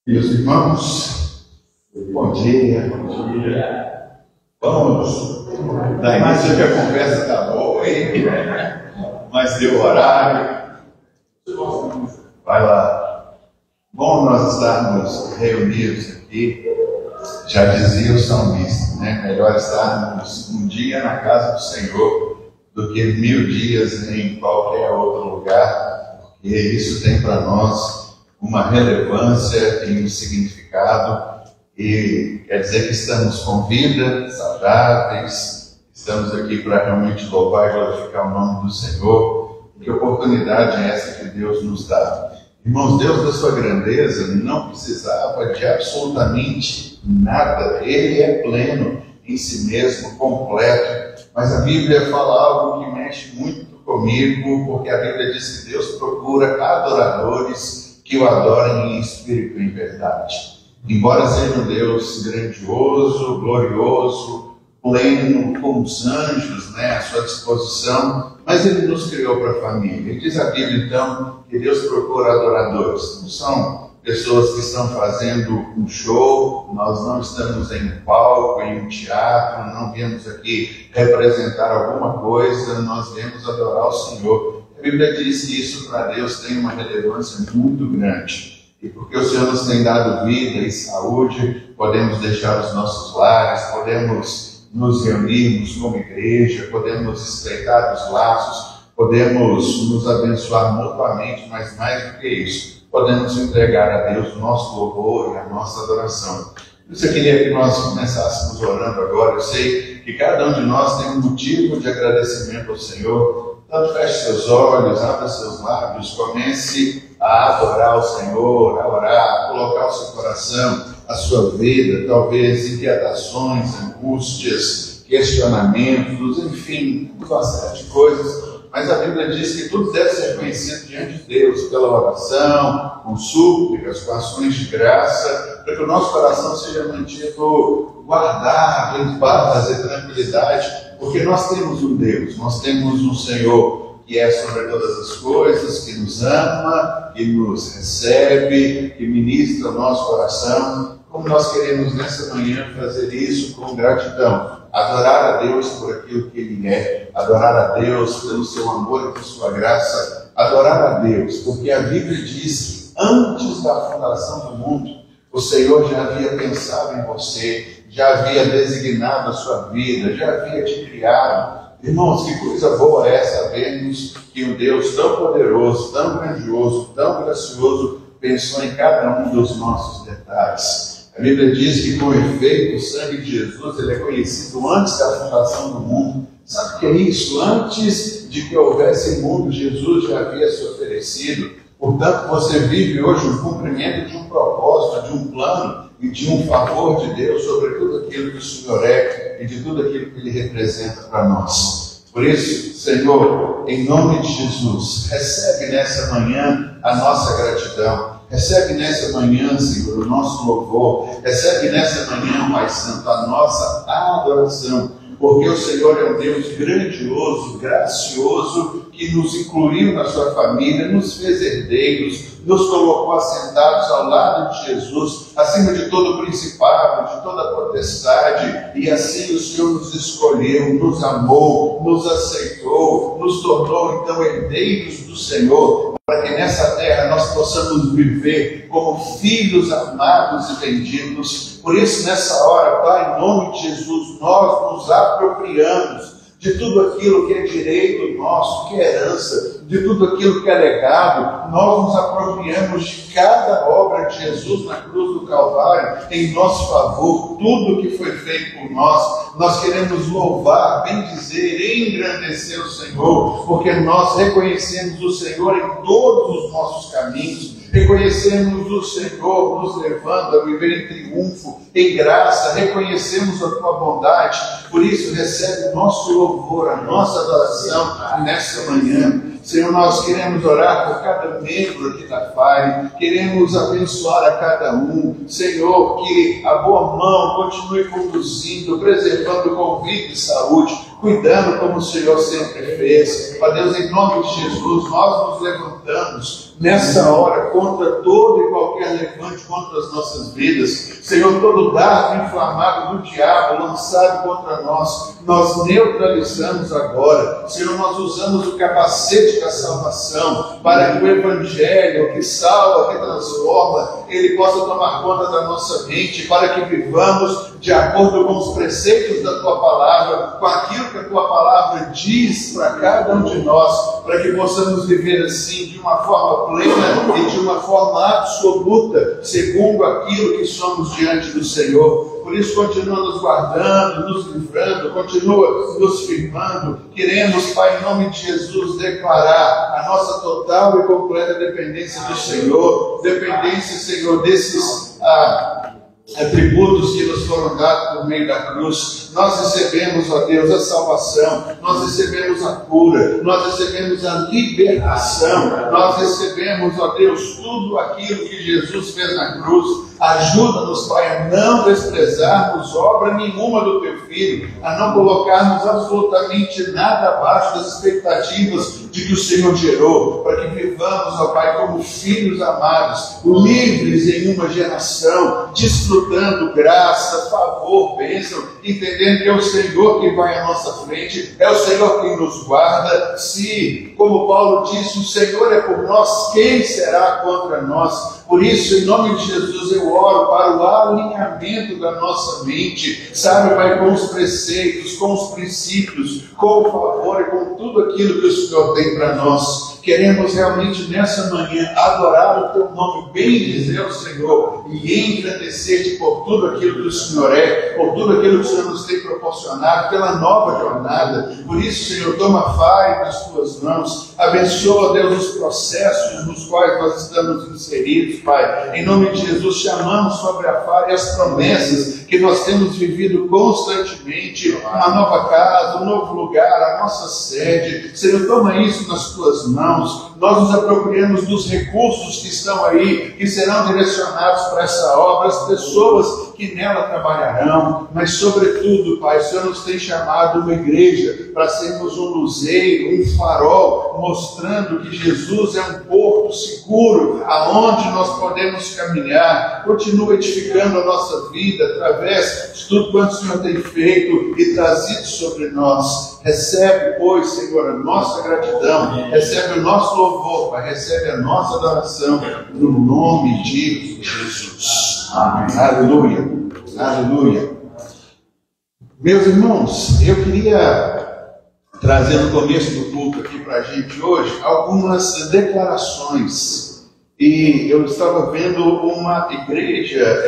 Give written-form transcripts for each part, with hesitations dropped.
Meus irmãos, bom dia, bom dia. Vamos dar início que a conversa está boa aí, mas deu horário. Vai lá. Bom nós estarmos reunidos aqui, já dizia o salmista, né? Melhor estarmos um dia na casa do Senhor do que 1000 dias em qualquer outro lugar, porque isso tem para nós uma relevância e um significado, e quer dizer que estamos com vida, saudáveis, estamos aqui para realmente louvar e glorificar o nome do Senhor. Que oportunidade é essa que Deus nos dá? Irmãos, Deus da sua grandeza não precisava de absolutamente nada, Ele é pleno em si mesmo, completo, mas a Bíblia fala algo que mexe muito comigo, porque a Bíblia diz que Deus procura adoradores que o adorem em espírito e em verdade. Embora seja um Deus grandioso, glorioso, pleno, com os anjos, né, à sua disposição, mas Ele nos criou para a família. E diz a Bíblia, então, que Deus procura adoradores. Não são pessoas que estão fazendo um show, nós não estamos em um palco, em um teatro, não viemos aqui representar alguma coisa, nós viemos adorar o Senhor. A Bíblia diz que isso para Deus tem uma relevância muito grande. E porque o Senhor nos tem dado vida e saúde, podemos deixar os nossos lares, podemos nos reunirmos como igreja, podemos estreitar os laços, podemos nos abençoar mutuamente, mas mais do que isso, podemos entregar a Deus o nosso louvor e a nossa adoração. Por isso eu queria que nós começássemos orando agora. Eu sei que cada um de nós tem um motivo de agradecimento ao Senhor. Então feche seus olhos, abra seus lábios, comece a adorar o Senhor, a orar, a colocar o seu coração, a sua vida, talvez inquietações, angústias, questionamentos, enfim, uma série de coisas. Mas a Bíblia diz que tudo deve ser conhecido diante de Deus, pela oração, com súplicas, com ações de graça, para que o nosso coração seja mantido guardado, em paz e tranquilidade, porque nós temos um Deus, nós temos um Senhor que é sobre todas as coisas, que nos ama, que nos recebe, que ministra o nosso coração. Como nós queremos nessa manhã fazer isso com gratidão, adorar a Deus por aquilo que Ele é, adorar a Deus pelo seu amor e por sua graça, adorar a Deus, porque a Bíblia diz que antes da fundação do mundo, o Senhor já havia pensado em você, já havia designado a sua vida, já havia te criado. Irmãos, que coisa boa é sabermos que um Deus tão poderoso, tão grandioso, tão gracioso, pensou em cada um dos nossos detalhes. A Bíblia diz que, com efeito, o sangue de Jesus ele é conhecido antes da fundação do mundo. Sabe o que é isso? Antes de que houvesse mundo, Jesus já havia se oferecido. Portanto, você vive hoje o cumprimento de um propósito, de um plano e de um favor de Deus sobre tudo aquilo que o Senhor é e de tudo aquilo que Ele representa para nós. Por isso, Senhor, em nome de Jesus, recebe nessa manhã a nossa gratidão. Recebe nessa manhã, Senhor, o nosso louvor. Recebe nessa manhã, Pai Santo, a nossa adoração. Porque o Senhor é um Deus grandioso, gracioso, que nos incluiu na sua família, nos fez herdeiros, nos colocou assentados ao lado de Jesus, acima de todo principado, de toda potestade, e assim o Senhor nos escolheu, nos amou, nos aceitou, nos tornou então herdeiros do Senhor, para que nessa terra nós possamos viver como filhos amados e benditos. Por isso, nessa hora, Pai, em nome de Jesus, nós nos apropriamos de tudo aquilo que é direito nosso, que é herança, de tudo aquilo que é legado. Nós nos apropriamos de cada obra de Jesus na cruz do Calvário, em nosso favor, tudo que foi feito por nós. Nós queremos louvar, bendizer e engrandecer o Senhor, porque nós reconhecemos o Senhor em todos os nossos caminhos. Reconhecemos o Senhor nos levando a viver em triunfo, em graça, reconhecemos a Tua bondade, por isso recebe o nosso louvor, a nossa adoração nessa manhã. Senhor, nós queremos orar por cada membro aqui da FAI, queremos abençoar a cada um. Senhor, que a boa mão continue conduzindo, preservando com vida e saúde, cuidando como o Senhor sempre fez. Ó Deus, em nome de Jesus, nós nos levantamos nessa hora, contra todo e qualquer levante contra as nossas vidas. Senhor, todo dardo inflamado do diabo lançado contra nós neutralizamos agora. Senhor, nós usamos o capacete da salvação para que o Evangelho que salva, que transforma, ele possa tomar conta da nossa mente, para que vivamos de acordo com os preceitos da Tua Palavra, com aquilo que a Tua Palavra diz para cada um de nós, para que possamos viver assim, de uma forma plena e de uma forma absoluta, segundo aquilo que somos diante do Senhor. Por isso, continua nos guardando, nos livrando, continua nos firmando. Queremos, Pai, em nome de Jesus, declarar a nossa total e completa dependência do Senhor, dependência, Senhor, desses atributos que nos foram dados por meio da cruz. Nós recebemos, ó Deus, a salvação, nós recebemos a cura, nós recebemos a libertação, nós recebemos, ó Deus, tudo aquilo que Jesus fez na cruz. Ajuda-nos, Pai, a não desprezarmos obra nenhuma do Teu Filho, a não colocarmos absolutamente nada abaixo das expectativas de que o Senhor gerou, para que vivamos, ó Pai, como filhos amados, livres em uma geração, desfrutando graça, favor, bênção, entendendo que é o Senhor que vai à nossa frente, é o Senhor que nos guarda. Se, como Paulo disse, o Senhor é por nós, quem será contra nós? Por isso, em nome de Jesus, eu oro para o alinhamento da nossa mente, sabe, Pai, com os preceitos, com os princípios, com o favor e com tudo aquilo que o Senhor tem para nós. Queremos realmente nessa manhã adorar o Teu nome, bendizer o Senhor e engrandecer-te por tudo aquilo que o Senhor é, por tudo aquilo que o Senhor nos tem proporcionado, pela nova jornada. Por isso, Senhor, toma Pai nas Tuas mãos, abençoa, Deus, os processos nos quais nós estamos inseridos, Pai. Em nome de Jesus, chamamos sobre a falha as promessas que nós temos vivido constantemente, uma nova casa, um novo lugar, a nossa sede. Senhor, toma isso nas Tuas mãos. Nós nos apropriamos dos recursos que estão aí, que serão direcionados para essa obra, as pessoas que nela trabalharão, mas sobretudo, Pai, o Senhor nos tem chamado uma igreja para sermos um luzeiro, um farol, mostrando que Jesus é um porto seguro, aonde nós podemos caminhar. Continua edificando a nossa vida através de tudo quanto o Senhor tem feito e trazido sobre nós. Recebe, pois, Senhor, a nossa gratidão, recebe o nosso louvor, Pai, recebe a nossa adoração, no nome de Jesus. Amém. Aleluia. Aleluia. Meus irmãos, eu queria trazer no começo do culto aqui para a gente hoje algumas declarações. E eu estava vendo uma igreja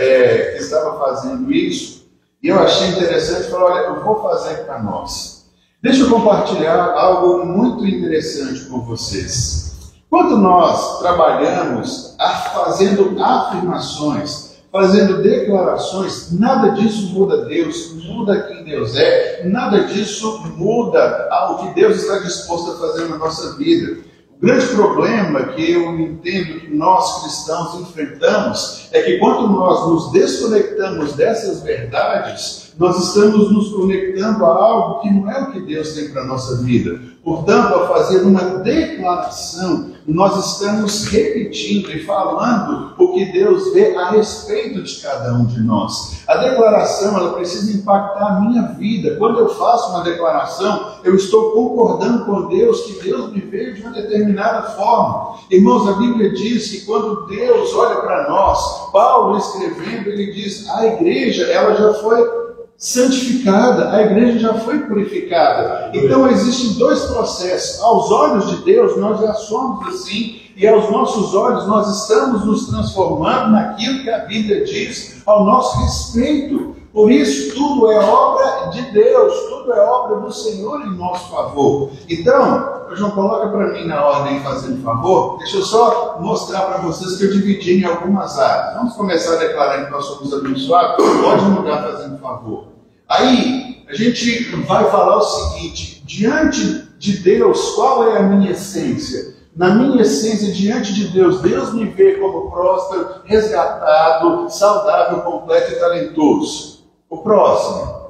que estava fazendo isso, e eu achei interessante, falei, olha, eu vou fazer para nós. Deixa eu compartilhar algo muito interessante com vocês. Quando nós trabalhamos fazendo afirmações, fazendo declarações, nada disso muda Deus, muda quem Deus é, nada disso muda o que Deus está disposto a fazer na nossa vida. O grande problema que eu entendo que nós cristãos enfrentamos é que quando nós nos desconectamos dessas verdades, nós estamos nos conectando a algo que não é o que Deus tem para a nossa vida. Portanto, ao fazer uma declaração, nós estamos repetindo e falando o que Deus vê a respeito de cada um de nós. A declaração, ela precisa impactar a minha vida. Quando eu faço uma declaração, eu estou concordando com Deus que Deus me vê de uma determinada forma. Irmãos, a Bíblia diz que quando Deus olha para nós, Paulo escrevendo, ele diz, a igreja, ela já foi santificada, a igreja já foi purificada. Então existem dois processos. Aos olhos de Deus nós já somos assim, e aos nossos olhos nós estamos nos transformando naquilo que a Bíblia diz ao nosso respeito. Por isso tudo é obra de Deus, tudo é obra do Senhor em nosso favor. Então, João, coloca para mim na ordem, fazendo favor. Deixa eu só mostrar para vocês que eu dividi em algumas áreas. Vamos começar declarando que nós somos abençoados. Pode mudar, fazendo favor. Aí, a gente vai falar o seguinte: diante de Deus, qual é a minha essência? Na minha essência, diante de Deus, Deus me vê como próspero, resgatado, saudável, completo e talentoso. O próximo.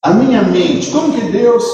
A minha mente, como que Deus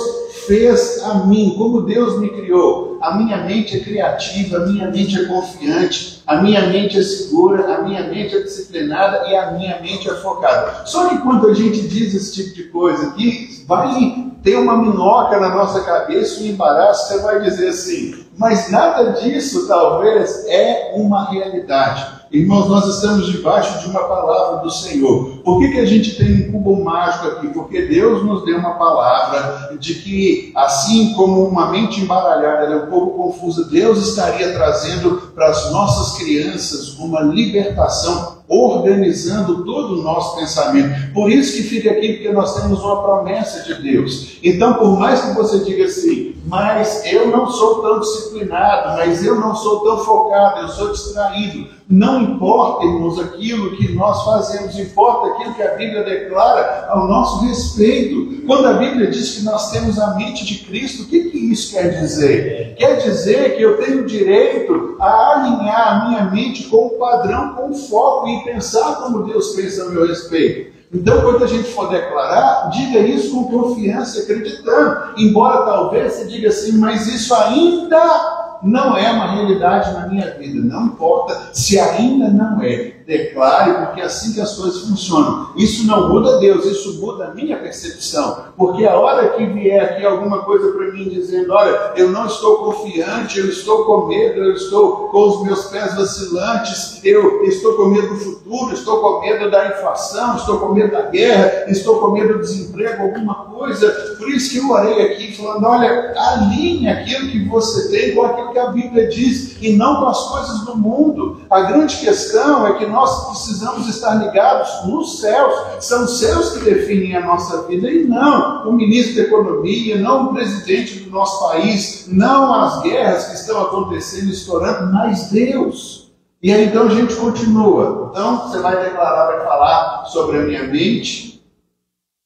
fez a mim, como Deus me criou. A minha mente é criativa, a minha mente é confiante, a minha mente é segura, a minha mente é disciplinada e a minha mente é focada. Só que quando a gente diz esse tipo de coisa aqui, vai ter uma minhoca na nossa cabeça, um embaraço, você vai dizer assim, mas nada disso talvez é uma realidade. Irmãos, nós estamos debaixo de uma palavra do Senhor. Por que a gente tem um cubo mágico aqui? Porque Deus nos deu uma palavra de que, assim como uma mente embaralhada é um pouco confusa, Deus estaria trazendo para as nossas crianças uma libertação, organizando todo o nosso pensamento. Por isso que fica aqui, porque nós temos uma promessa de Deus. Então, por mais que você diga assim, mas eu não sou tão disciplinado, mas eu não sou tão focado, eu sou distraído. Não importa, irmãos, aquilo que nós fazemos, importa aquilo que a Bíblia declara ao nosso respeito. Quando a Bíblia diz que nós temos a mente de Cristo, o que isso quer dizer? Quer dizer que eu tenho direito a alinhar a minha mente com o padrão, com o foco e pensar como Deus pensa a meu respeito. Então, quando a gente for declarar, diga isso com confiança, acreditando. Embora talvez você diga assim, mas isso ainda não é uma realidade na minha vida. Não importa se ainda não é. Declare, porque é assim que as coisas funcionam. Isso não muda Deus, isso muda a minha percepção. Porque a hora que vier aqui alguma coisa para mim dizendo, olha, eu não estou confiante, eu estou com medo, eu estou com os meus pés vacilantes, eu estou com medo do futuro, estou com medo da inflação, estou com medo da guerra, estou com medo do desemprego, alguma coisa. Por isso que eu orei aqui falando, olha, alinhe aquilo que você tem com aquilo que a Bíblia diz e não com as coisas do mundo. A grande questão é que nós precisamos estar ligados nos céus. São os céus que definem a nossa vida e não o ministro da Economia, não o presidente do nosso país, não as guerras que estão acontecendo, estourando, mas Deus. E aí então a gente continua. Então você vai declarar, vai falar sobre a minha mente.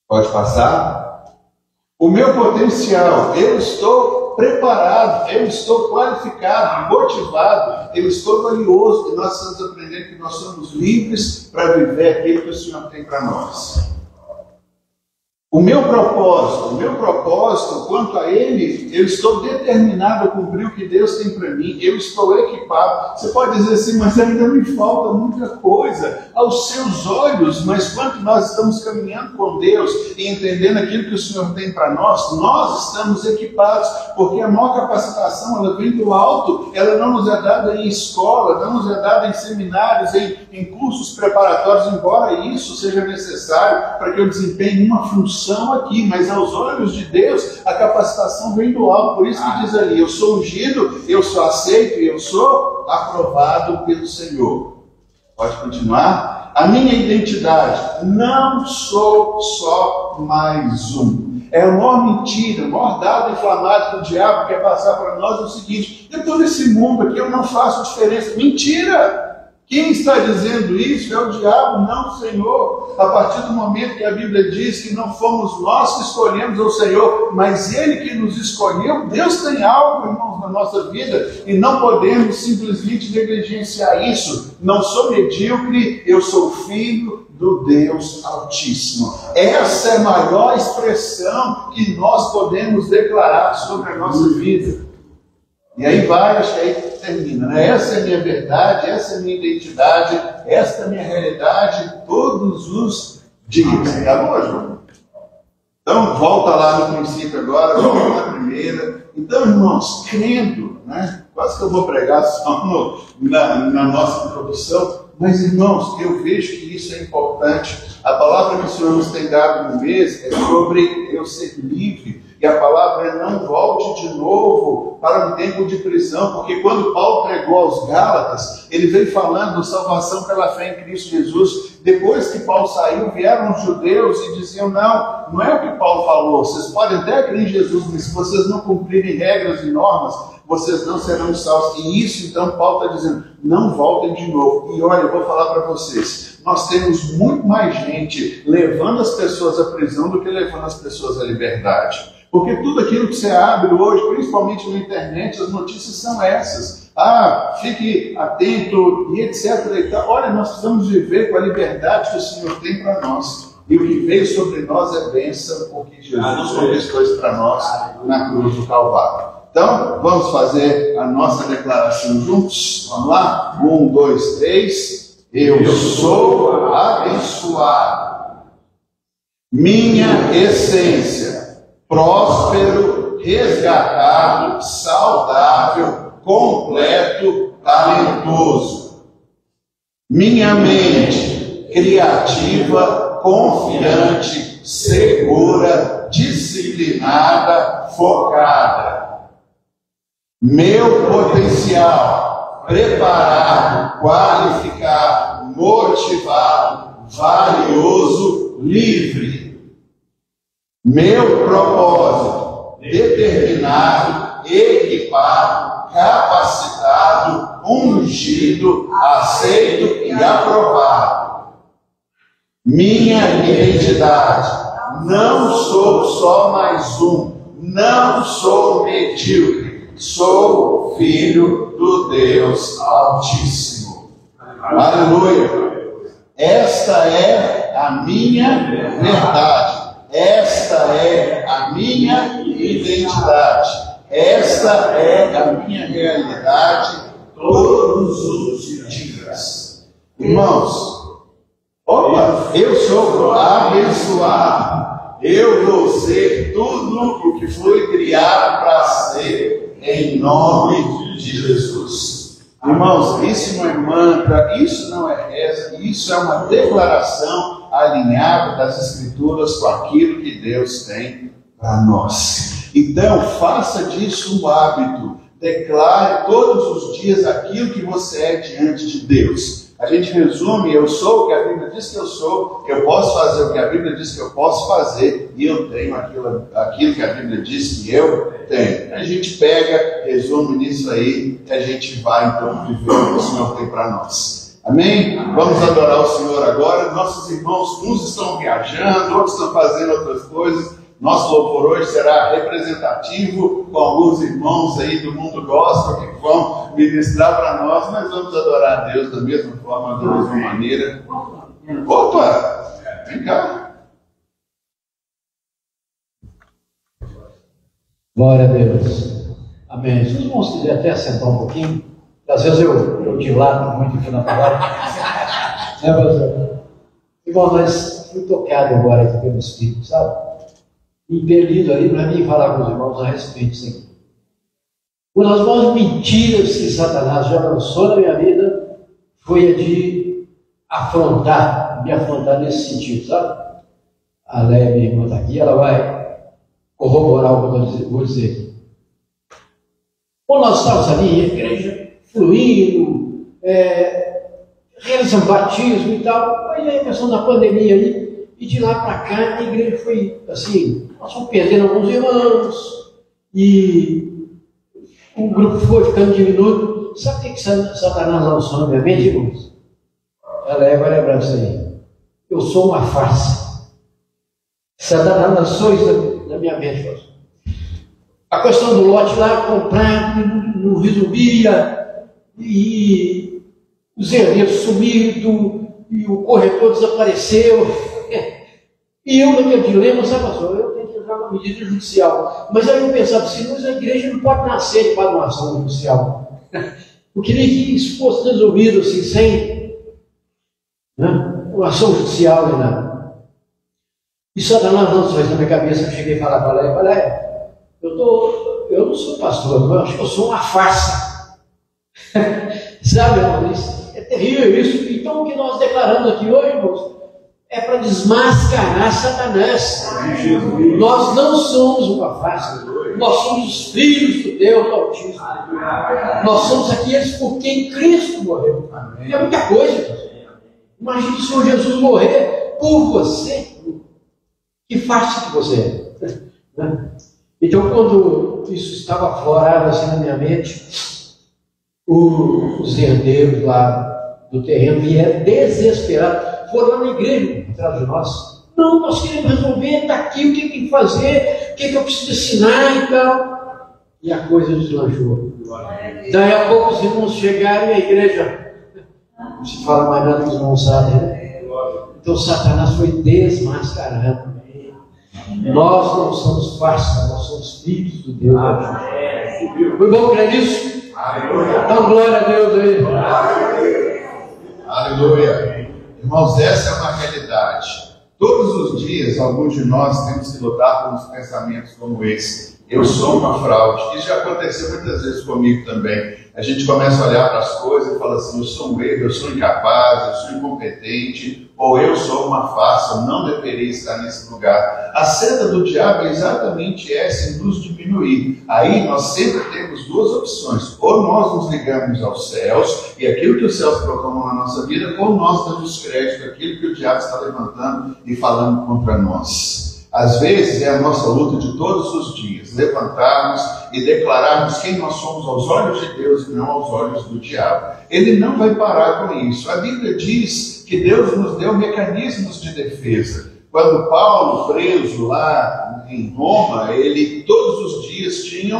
Pode passar. O meu potencial, eu estou preparado, eu estou qualificado, motivado, eu estou valioso, e nós estamos aprendendo que nós somos livres para viver aquilo que o Senhor tem para nós. O meu propósito, quanto a Ele, eu estou determinado a cumprir o que Deus tem para mim, eu estou equipado. Você pode dizer assim, mas ainda me falta muita coisa aos seus olhos, mas quando nós estamos caminhando com Deus e entendendo aquilo que o Senhor tem para nós estamos equipados, porque a maior capacitação, ela vem do alto, ela não nos é dada em escola, não nos é dada em seminários, em cursos preparatórios, embora isso seja necessário para que eu desempenhe uma função aqui, mas aos olhos de Deus a capacitação vem do alto. Por isso que diz ali, eu sou ungido, eu sou aceito e eu sou aprovado pelo Senhor. Pode continuar? A minha identidade, não sou só mais um. É a maior mentira, o maior dado inflamado que o diabo quer passar para nós é o seguinte, eu estou nesse mundo aqui, eu não faço diferença. Mentira! Quem está dizendo isso é o diabo, não o Senhor. A partir do momento que a Bíblia diz que não fomos nós que escolhemos o Senhor, mas Ele que nos escolheu, Deus tem algo, irmãos, na nossa vida e não podemos simplesmente negligenciar isso. Não sou medíocre, eu sou filho do Deus Altíssimo. Essa é a maior expressão que nós podemos declarar sobre a nossa vida. E aí vai, acho que aí termina, né? Essa é a minha verdade, essa é a minha identidade, essa é a minha realidade todos os dias. Tá bom, João? Então, volta lá no princípio agora, volta na primeira. Então, irmãos, crendo, né? Quase que eu vou pregar só na nossa introdução, mas, irmãos, eu vejo que isso é importante. A palavra que o Senhor nos tem dado no mês é sobre eu ser livre. E a palavra é não volte de novo para um tempo de prisão, porque quando Paulo pregou aos Gálatas, ele veio falando de salvação pela fé em Cristo Jesus. Depois que Paulo saiu, vieram os judeus e diziam, não é o que Paulo falou, vocês podem até crer em Jesus, mas se vocês não cumprirem regras e normas, vocês não serão salvos. E isso, então, Paulo está dizendo, não voltem de novo. E olha, eu vou falar para vocês, nós temos muito mais gente levando as pessoas à prisão do que levando as pessoas à liberdade. Porque tudo aquilo que você abre hoje, principalmente na internet, as notícias são essas. Fique atento e etc. E tal. Olha, nós precisamos viver com a liberdade que o Senhor tem para nós. E o que veio sobre nós é bênção, porque Jesus conquistou isso para nós na cruz do Calvário. Então, vamos fazer a nossa declaração juntos? Vamos lá? 1, 2, 3. Eu sou abençoado. Minha essência, próspero, resgatado, saudável, completo, talentoso. Minha mente, criativa, confiante, segura, disciplinada, focada. Meu potencial, preparado, qualificado, motivado, valioso, livre. Meu propósito, determinado, equipado, capacitado, ungido, aceito e aprovado. Minha identidade, não sou só mais um, não sou medíocre. Sou filho do Deus Altíssimo. Aleluia. Esta é a minha verdade. Esta é a minha identidade. Esta é a minha realidade todos os dias. Irmãos, eu sou abençoado. Eu vou ser tudo o que foi criado para ser. Em nome de Jesus. Irmãos, isso não é mantra, isso não é reza, isso é uma declaração alinhada das Escrituras com aquilo que Deus tem para nós. Então, faça disso um hábito. Declare todos os dias aquilo que você é diante de Deus. A gente resume: eu sou o que a Bíblia diz que eu sou, eu posso fazer o que a Bíblia diz que eu posso fazer, e eu tenho aquilo que a Bíblia diz que eu tenho. A gente pega, resume nisso aí, e a gente vai então viver o que o Senhor tem para nós. Amém? Vamos adorar o Senhor agora. Nossos irmãos, uns estão viajando, outros estão fazendo outras coisas. Nosso louvor hoje será representativo, com alguns irmãos aí do mundo gospel que vão ministrar para nós. Nós vamos adorar a Deus da mesma forma, da mesma maneira. Opa! Vem cá. Glória a Deus. Amém. Se os irmãos quiserem até sentar um pouquinho, às vezes eu dilato muito aqui na palavra. Irmão, nós fui tocado agora aqui pelo Espírito, sabe? Impelido ali para mim falar com os irmãos a respeito disso aqui. Uma das maiores mentiras que Satanás já lançou na minha vida foi a de me afrontar nesse sentido, sabe? A Léia, minha irmã, está aqui, ela vai corroborar o que eu vou dizer aqui. Quando nós estávamos ali, a igreja fluindo, realizando batismo e tal, aí a questão da pandemia ali, e de lá para cá a igreja foi assim, nós fomos perdendo alguns irmãos, e o grupo foi ficando diminuto. Sabe o que Satanás lançou na minha mente, irmãos? Ela vai lembrar isso aí. Eu sou uma farsa. Satanás lançou isso na minha mente, irmãos. A questão do lote lá, comprar, não resolvia, e os herdeiros sumiram, e o corretor desapareceu. E eu, naquele dilema, sabe, pastor, eu tenho que entrar uma medida judicial. Mas aí eu pensava assim, mas a igreja não pode nascer de uma ação judicial. Eu queria que isso fosse resolvido assim, sem uma ação judicial nem nada. E Satanás lançou isso na minha cabeça. Eu cheguei a falar para ela, eu não sou pastor, eu acho que eu sou uma farsa. Sabe, irmão, é terrível isso. Então o que nós declaramos aqui hoje, irmãos, é para desmascarar Satanás. Nós não somos uma farsa, nós somos os filhos do Deus Altíssimo. Nós somos aqueles por quem Cristo morreu. É muita coisa. Imagine o Senhor Jesus morrer por você. Que farsa que você é. Então, quando isso estava aflorado assim na minha mente, os herdeiros lá do terreno vieram desesperados, foram lá na igreja atrás de nós. Não, nós queremos resolver, está aqui, o que tem que fazer, o que eu preciso assinar e tal. E a coisa deslanchou. Daí a pouco os irmãos chegaram e a igreja, não se fala mais nada que os irmãos sabem, né? Então Satanás foi desmascarando. Nós não somos farsa, nós somos filhos do Deus. Foi bom crer nisso? Então glória a Deus aí. Aleluia. Irmãos, essa é uma realidade. Todos os dias, alguns de nós temos que lutar com os pensamentos como esse. Eu sou uma fraude. Isso já aconteceu muitas vezes comigo também. A gente começa a olhar para as coisas e fala assim: eu sou um erro, eu sou incapaz, eu sou incompetente, ou eu sou uma farsa, eu não deveria estar nesse lugar. A seta do diabo é exatamente essa, em nos diminuir. Aí nós sempre temos duas opções: ou nós nos ligamos aos céus, e aquilo que os céus proclamam na nossa vida, ou nós damos crédito àquilo que o diabo está levantando e falando contra nós. Às vezes é a nossa luta de todos os dias, levantarmos e declararmos quem nós somos aos olhos de Deus e não aos olhos do diabo. Ele não vai parar com isso. A Bíblia diz que Deus nos deu mecanismos de defesa. Quando Paulo, preso lá em Roma, ele todos os dias tinha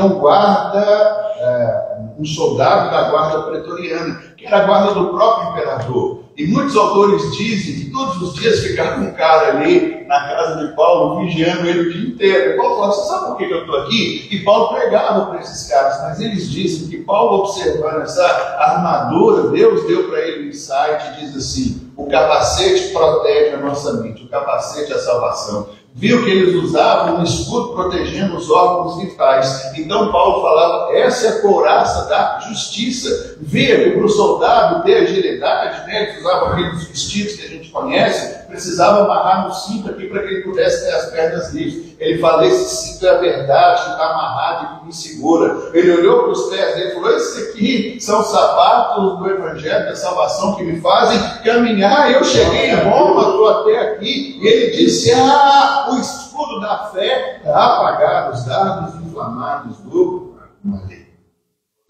um guarda, um soldado da guarda pretoriana, que era a guarda do próprio imperador. E muitos autores dizem que todos os dias ficava um cara ali na casa de Paulo, vigiando ele o dia inteiro. E Paulo falava: você sabe por que eu estou aqui? E Paulo pregava para esses caras, mas eles dizem que Paulo, observando essa armadura, Deus deu para ele um insight e diz assim: o capacete protege a nossa mente, o capacete é a salvação. Viu que eles usavam um escudo protegendo os órgãos vitais. Então Paulo falava: essa é a couraça da justiça. Via que para o soldado ter agilidade, né, eles usavam aqueles vestidos que a gente conhece, precisava amarrar no cinto aqui para que ele pudesse ter as pernas livres. Ele fala: esse cinto é a verdade, que está amarrado e que me segura. Ele olhou para os pés dele e falou: esses aqui são os sapatos do Evangelho da salvação que me fazem caminhar. Eu cheguei em Roma, estou até aqui. E ele disse: o escudo da fé para apagar os dardos inflamados do maligno.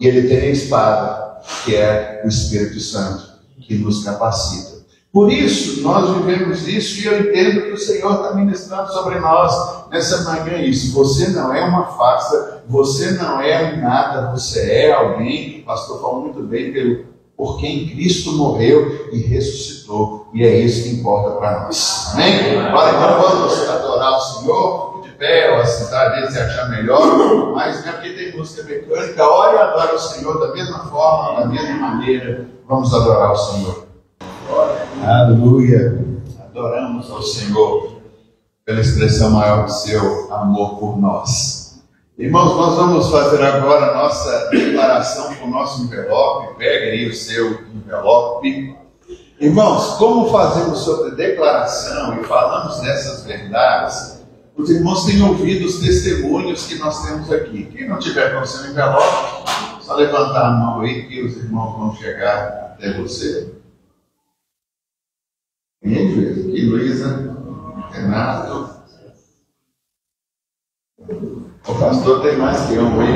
E ele tem a espada, que é o Espírito Santo, que nos capacita. Por isso, nós vivemos isso, e eu entendo que o Senhor está ministrando sobre nós nessa manhã isso. Você não é uma farsa, você não é nada, você é alguém. O pastor falou muito bem por quem Cristo morreu e ressuscitou. E é isso que importa para nós. Amém? Agora, então, vamos adorar o Senhor, de pé, ou assentar dele, se achar melhor. Mas não é porque tem música mecânica. Ore e adora o Senhor da mesma forma, da mesma maneira. Vamos adorar o Senhor. Aleluia. Adoramos ao Senhor pela expressão maior do seu amor por nós. Irmãos, nós vamos fazer agora a nossa declaração com o nosso envelope. Pegue aí o seu envelope. Irmãos, como fazemos sobre declaração e falamos dessas verdades, os irmãos têm ouvido os testemunhos que nós temos aqui. Quem não tiver com o seu envelope, só levantar a mão aí que os irmãos vão chegar até você. Quem fez aqui? Luísa, Renato. O pastor tem mais que um aí.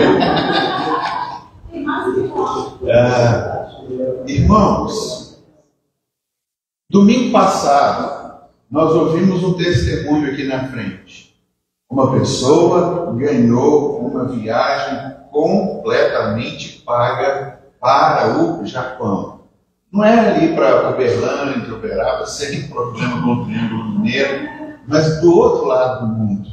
Irmãos, domingo passado, nós ouvimos um testemunho aqui na frente. Uma pessoa ganhou uma viagem completamente paga para o Japão. Não era ali para Uberlândia, Uberaba, sem problema com o Triângulo Mineiro, mas do outro lado do mundo.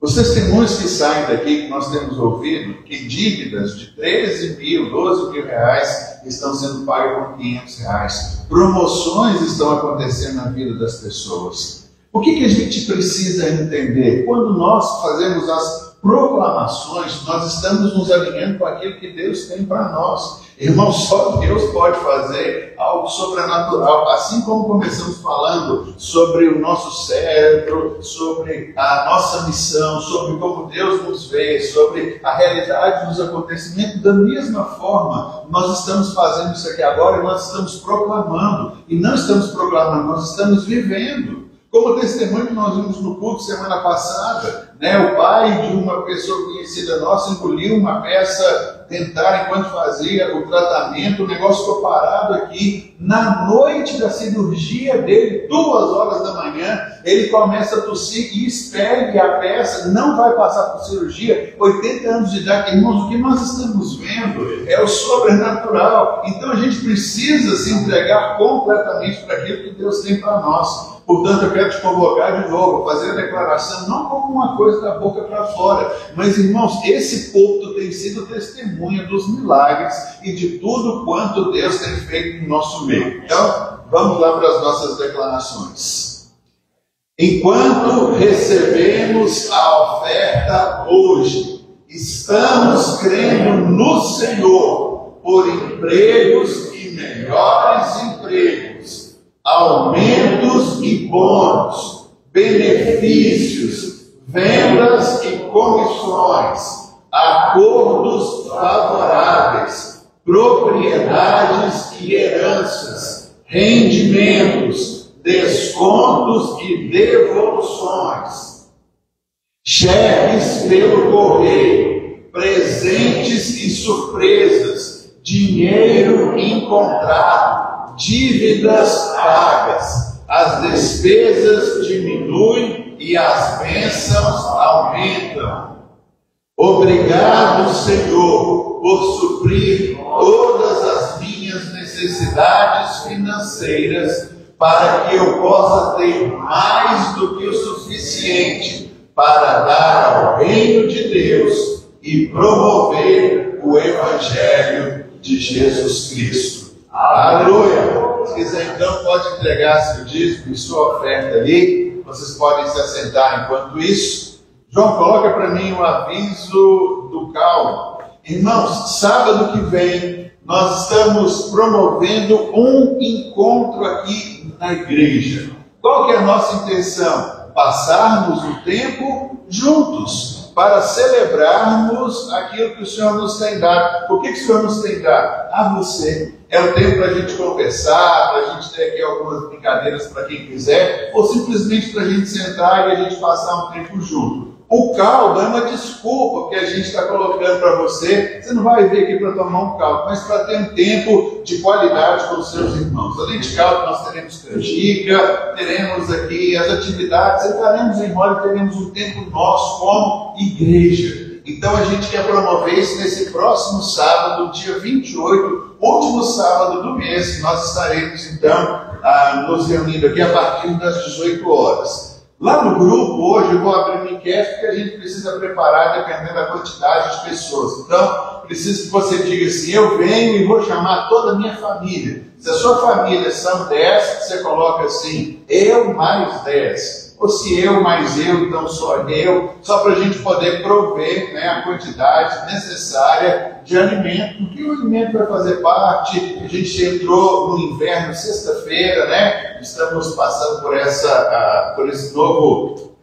Os testemunhos que saem daqui, que nós temos ouvido, que dívidas de 13 mil, 12 mil reais estão sendo pagas por 500 reais. Promoções estão acontecendo na vida das pessoas. O que a gente precisa entender? Quando nós fazemos as proclamações, nós estamos nos alinhando com aquilo que Deus tem para nós. Irmãos, só Deus pode fazer algo sobrenatural. Assim como começamos falando sobre o nosso cérebro, sobre a nossa missão, sobre como Deus nos vê, sobre a realidade dos acontecimentos, da mesma forma, nós estamos fazendo isso aqui agora e nós estamos proclamando. E não estamos proclamando, nós estamos vivendo. Como testemunho que nós vimos no culto semana passada, né? O pai de uma pessoa conhecida nossa engoliu uma peça tentaram, enquanto fazia o tratamento, o negócio ficou parado aqui. Na noite da cirurgia dele, 2h da manhã, ele começa a tossir e espere a peça, não vai passar por cirurgia. 80 anos de idade, irmãos, o que nós estamos vendo é o sobrenatural. Então a gente precisa se entregar completamente para aquilo que Deus tem para nós. Portanto, eu quero te convocar de novo, fazer a declaração, não como uma coisa da boca para fora, mas, irmãos, esse púlpito tem sido testemunha dos milagres e de tudo quanto Deus tem feito no nosso meio. Então, vamos lá para as nossas declarações. Enquanto recebemos a oferta hoje, estamos crendo no Senhor por empregos e melhores empregos, aumentos e bônus, benefícios, vendas e comissões, acordos favoráveis, propriedades e heranças, rendimentos, descontos e devoluções, cheques pelo correio, presentes e surpresas, dinheiro encontrado, dívidas pagas, as despesas diminuem e as bênçãos aumentam. Obrigado, Senhor, por suprir todas as minhas necessidades financeiras, para que eu possa ter mais do que o suficiente para dar ao reino de Deus e promover o Evangelho de Jesus Cristo. Aleluia! Se quiser, então, pode entregar seu dízimo e sua oferta ali. Vocês podem se assentar enquanto isso. João, coloca para mim o aviso do Calma. Irmãos, sábado que vem, nós estamos promovendo um encontro aqui na igreja. Qual que é a nossa intenção? Passarmos o tempo juntos, para celebrarmos aquilo que o Senhor nos tem dado. O que o Senhor nos tem dado? A você. É o tempo para a gente conversar, para a gente ter aqui algumas brincadeiras para quem quiser, ou simplesmente para a gente sentar e a gente passar um tempo junto. O caldo é uma desculpa que a gente está colocando para você. Você não vai vir aqui para tomar um caldo, mas para ter um tempo de qualidade com os seus irmãos. Além de caldo, nós teremos canjica, teremos aqui as atividades, sentaremos em roda e teremos um tempo nosso como igreja. Então a gente quer promover isso nesse próximo sábado, dia 28, último sábado do mês. Nós estaremos então nos reunindo aqui a partir das 18 horas. Lá no grupo, hoje, eu vou abrir uma enquete porque a gente precisa preparar dependendo da quantidade de pessoas. Então, preciso que você diga assim: eu venho e vou chamar toda a minha família. Se a sua família são 10, você coloca assim: eu mais 10. Ou se eu mais eu, então só eu. Só para a gente poder prover, né, a quantidade necessária de alimento. Porque o alimento vai fazer parte. A gente entrou no inverno sexta-feira, né? Estamos passando por esse novo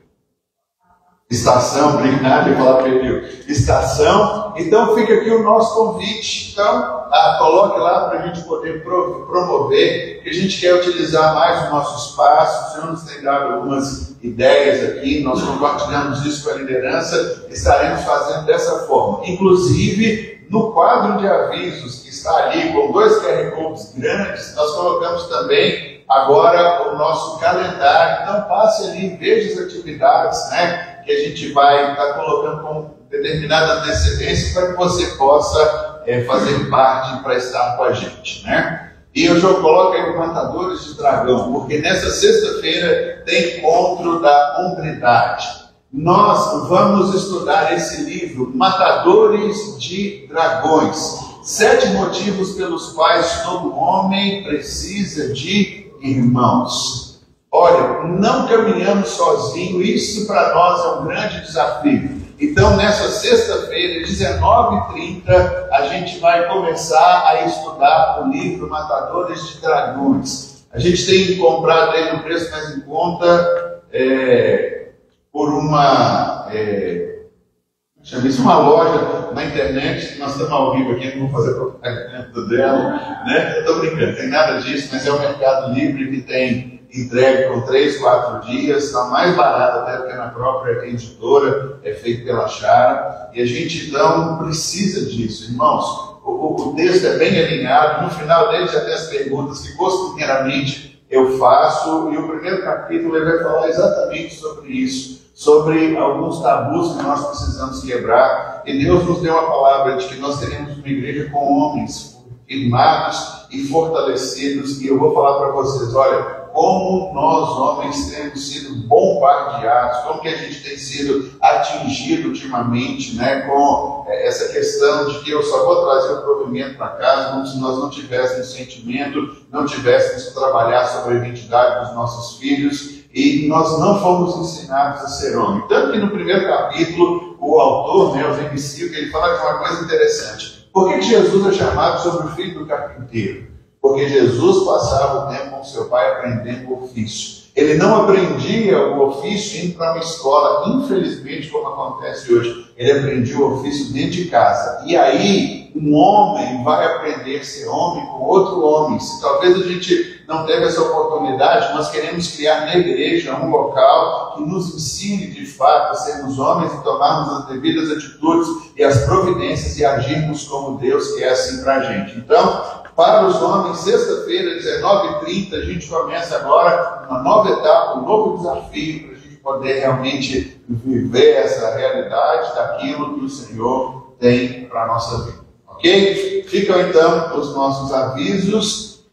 estação, obrigado por falar perdeu. Estação. Então fica aqui o nosso convite. Então, coloque lá para a gente poder promover, que a gente quer utilizar mais o nosso espaço. O Senhor nos tem dado algumas ideias aqui, nós compartilhamos isso com a liderança, estaremos fazendo dessa forma. Inclusive, no quadro de avisos que está ali, com 2 QR Codes grandes, nós colocamos também agora o nosso calendário. Então passe ali, veja as atividades, né, que a gente vai estar colocando com determinada antecedência para que você possa fazer parte para estar com a gente, né? E eu já coloco aí o Matadores de Dragão, porque nessa sexta-feira tem encontro da hombridade. Nós vamos estudar esse livro, Matadores de Dragões. 7 motivos pelos quais todo homem precisa de irmãos. Olha, não caminhamos sozinhos, isso para nós é um grande desafio. Então, nessa sexta-feira, 19h30, a gente vai começar a estudar o livro Matadores de Dragões. A gente tem comprado aí no preço mais em conta por uma loja na internet. Nós estamos ao vivo aqui, não vou fazer propaganda dela, né? Eu estou brincando, tem nada disso, mas é o Mercado Livre que tem entregue com 3, 4 dias, está mais barato até do que na própria editora, é feito pela Chara, e a gente então precisa disso, irmãos. O texto é bem alinhado, no final dele já tem as perguntas que costumeiramente eu faço, e o primeiro capítulo ele vai falar exatamente sobre isso, sobre alguns tabus que nós precisamos quebrar, e Deus nos deu a palavra de que nós teremos uma igreja com homens firmados e fortalecidos, e eu vou falar para vocês, olha, como nós homens temos sido bombardeados, como que a gente tem sido atingido ultimamente, né, com essa questão de que eu só vou trazer o provimento para casa, como se nós não tivéssemos sentimento, não tivéssemos que trabalhar sobre a identidade dos nossos filhos, e nós não fomos ensinados a ser homem. Tanto que no primeiro capítulo, o autor, né, o Vinicius, ele fala de uma coisa interessante. Por que Jesus é chamado sobre o filho do carpinteiro? Porque Jesus passava o tempo com seu pai aprendendo o ofício. Ele não aprendia o ofício indo para uma escola, infelizmente, como acontece hoje. Ele aprendia o ofício dentro de casa. E aí, um homem vai aprender a ser homem com outro homem. Se talvez a gente não teve essa oportunidade, nós queremos criar na igreja um local que nos ensine de fato a sermos homens e tomarmos as devidas atitudes e as providências e agirmos como Deus quer assim para a gente. Então, para os homens, sexta-feira, 19h30, a gente começa agora uma nova etapa, um novo desafio para a gente poder realmente viver essa realidade daquilo que o Senhor tem para a nossa vida. Ok? Ficam então os nossos avisos.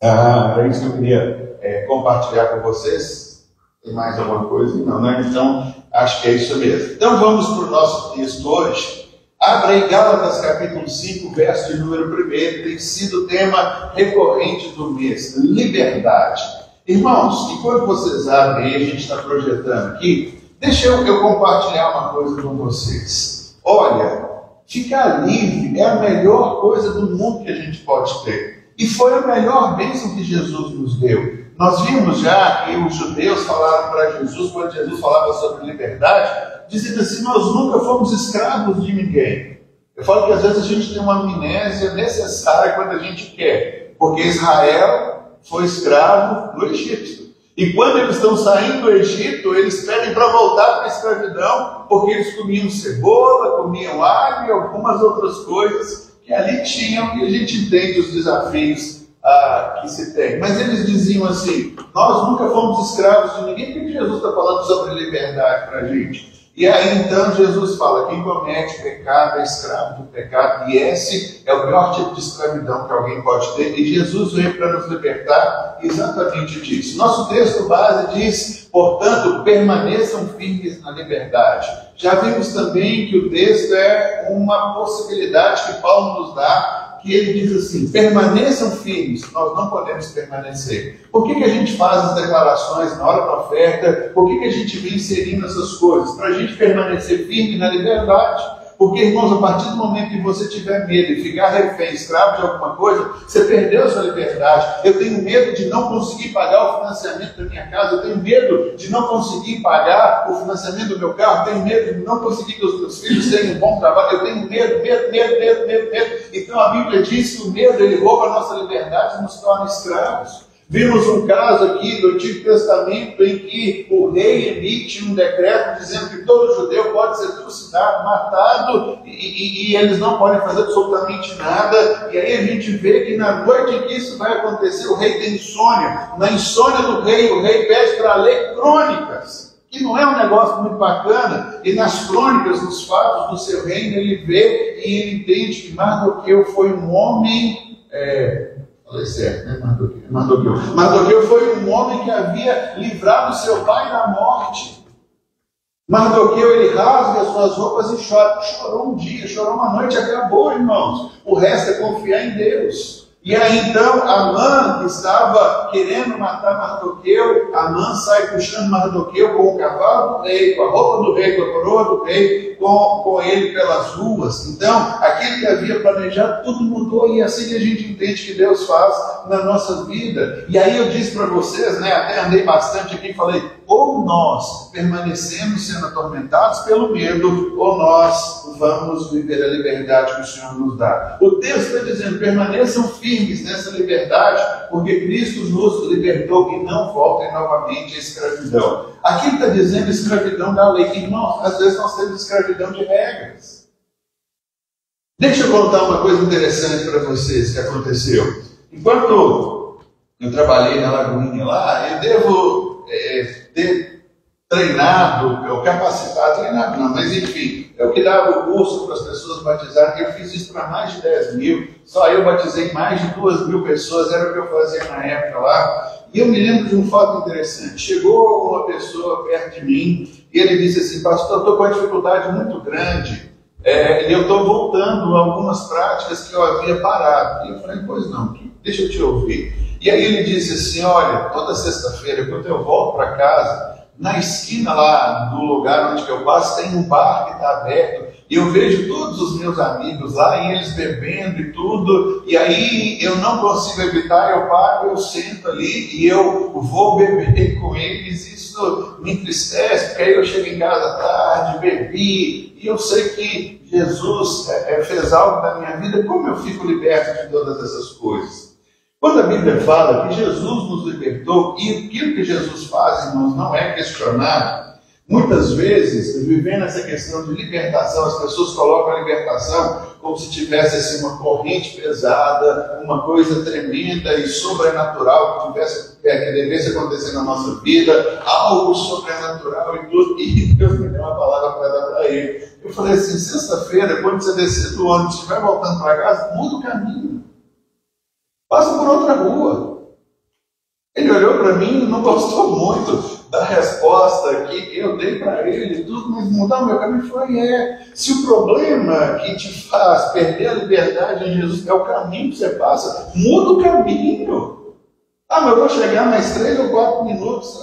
É isso que eu queria compartilhar com vocês. Tem mais alguma coisa? Não, né? Então, acho que é isso mesmo. Então, vamos para o nosso texto hoje. Abra aí Gálatas capítulo 5, verso de número 1, tem sido o tema recorrente do mês, liberdade. Irmãos, enquanto vocês abrem aí, a gente está projetando aqui, deixa eu compartilhar uma coisa com vocês. Olha, ficar livre é a melhor coisa do mundo que a gente pode ter. E foi a melhor bênção que Jesus nos deu. Nós vimos já que os judeus falaram para Jesus, quando Jesus falava sobre liberdade, dizendo assim, nós nunca fomos escravos de ninguém. Eu falo que às vezes a gente tem uma amnésia necessária quando a gente quer, porque Israel foi escravo no Egito. E quando eles estão saindo do Egito, eles pedem para voltar para a escravidão, porque eles comiam cebola, comiam alho e algumas outras coisas que ali tinham, e a gente entende os desafios que se tem. Mas eles diziam assim, nós nunca fomos escravos de ninguém, porque Jesus está falando sobre liberdade para a gente. E aí então Jesus fala, quem comete pecado é escravo do pecado, e esse é o pior tipo de escravidão que alguém pode ter, e Jesus veio para nos libertar exatamente disso. Nosso texto base diz, portanto, permaneçam firmes na liberdade. Já vimos também que o texto é uma possibilidade que Paulo nos dá, que ele diz assim, permaneçam firmes, nós não podemos permanecer. Por que a gente faz as declarações na hora da oferta? Por que a gente vem inserindo essas coisas? Para a gente permanecer firme na liberdade. Porque, irmãos, a partir do momento que você tiver medo e ficar refém, escravo de alguma coisa, você perdeu a sua liberdade. Eu tenho medo de não conseguir pagar o financiamento da minha casa, eu tenho medo de não conseguir pagar o financiamento do meu carro, eu tenho medo de não conseguir que os meus filhos tenham um bom trabalho, eu tenho medo. Então a Bíblia diz que o medo, ele rouba a nossa liberdade e nos torna escravos. Vimos um caso aqui do Antigo Testamento em que o rei emite um decreto dizendo que todo judeu pode ser trucidado, matado, e eles não podem fazer absolutamente nada. E aí a gente vê que na noite em que isso vai acontecer, o rei tem insônia. Na insônia do rei, o rei pede para ler crônicas, que não é um negócio muito bacana, e nas crônicas, nos fatos do seu reino, ele vê e ele entende que Mardoqueu foi um homem... Falei certo, né? Mardoqueu foi um homem que havia livrado seu pai da morte. Mardoqueu, ele rasga as suas roupas e chora. Chorou um dia, chorou uma noite, acabou, irmãos. O resto é confiar em Deus. E aí então, Amã, que estava querendo matar Mardoqueu, Amã sai puxando Mardoqueu com o cavalo do rei, com a roupa do rei, com a coroa do rei, com ele pelas ruas. Então, aquele que havia planejado, tudo mudou, e é assim que a gente entende que Deus faz na nossa vida. E aí eu disse para vocês, né, até andei bastante aqui e falei, ou nós permanecemos sendo atormentados pelo medo, ou nós vamos viver a liberdade que o Senhor nos dá. O texto está dizendo, permaneçam firmes firmes nessa liberdade, porque Cristo nos libertou e não voltem novamente à escravidão. Aqui ele está dizendo escravidão da lei. Irmão, às vezes nós temos escravidão de regras. Deixa eu contar uma coisa interessante para vocês que aconteceu. Enquanto eu trabalhei na Lagoinha lá, eu devo ter treinado, ou capacitado, treinado não, mas enfim, eu que dava o curso para as pessoas batizarem. Eu fiz isso para mais de 10 mil, só eu batizei mais de 2.000 pessoas, era o que eu fazia na época lá. E eu me lembro de um fato interessante. Chegou uma pessoa perto de mim e ele disse assim: pastor, eu estou com uma dificuldade muito grande, e eu estou voltando a algumas práticas que eu havia parado. E eu falei: pois não, deixa eu te ouvir. E aí ele disse assim: olha, toda sexta-feira, quando eu volto para casa, na esquina lá do lugar onde eu passo, tem um bar que está aberto, e eu vejo todos os meus amigos lá, e eles bebendo e tudo, e aí eu não consigo evitar, eu paro, eu sento ali, e eu vou beber com eles. Isso me entristece, porque aí eu chego em casa tarde, bebi, e eu sei que Jesus fez algo na minha vida. Como eu fico liberto de todas essas coisas? Quando a Bíblia fala que Jesus nos libertou, e aquilo que Jesus faz, irmãos, não é questionado, muitas vezes, vivendo essa questão de libertação, as pessoas colocam a libertação como se tivesse assim, uma corrente pesada, uma coisa tremenda e sobrenatural que devesse acontecer na nossa vida, algo sobrenatural e tudo. E Deus me deu uma palavra para dar para ele. Eu falei assim: sexta-feira, quando você descer do ônibus e estiver voltando para casa, muda o caminho. Passa por outra rua. Ele olhou para mim e não gostou muito da resposta que eu dei para ele, tudo, mas mudar o meu caminho foi: se o problema que te faz perder a liberdade em Jesus é o caminho que você passa, muda o caminho. Ah, mas eu vou chegar mais 3 ou 4 minutos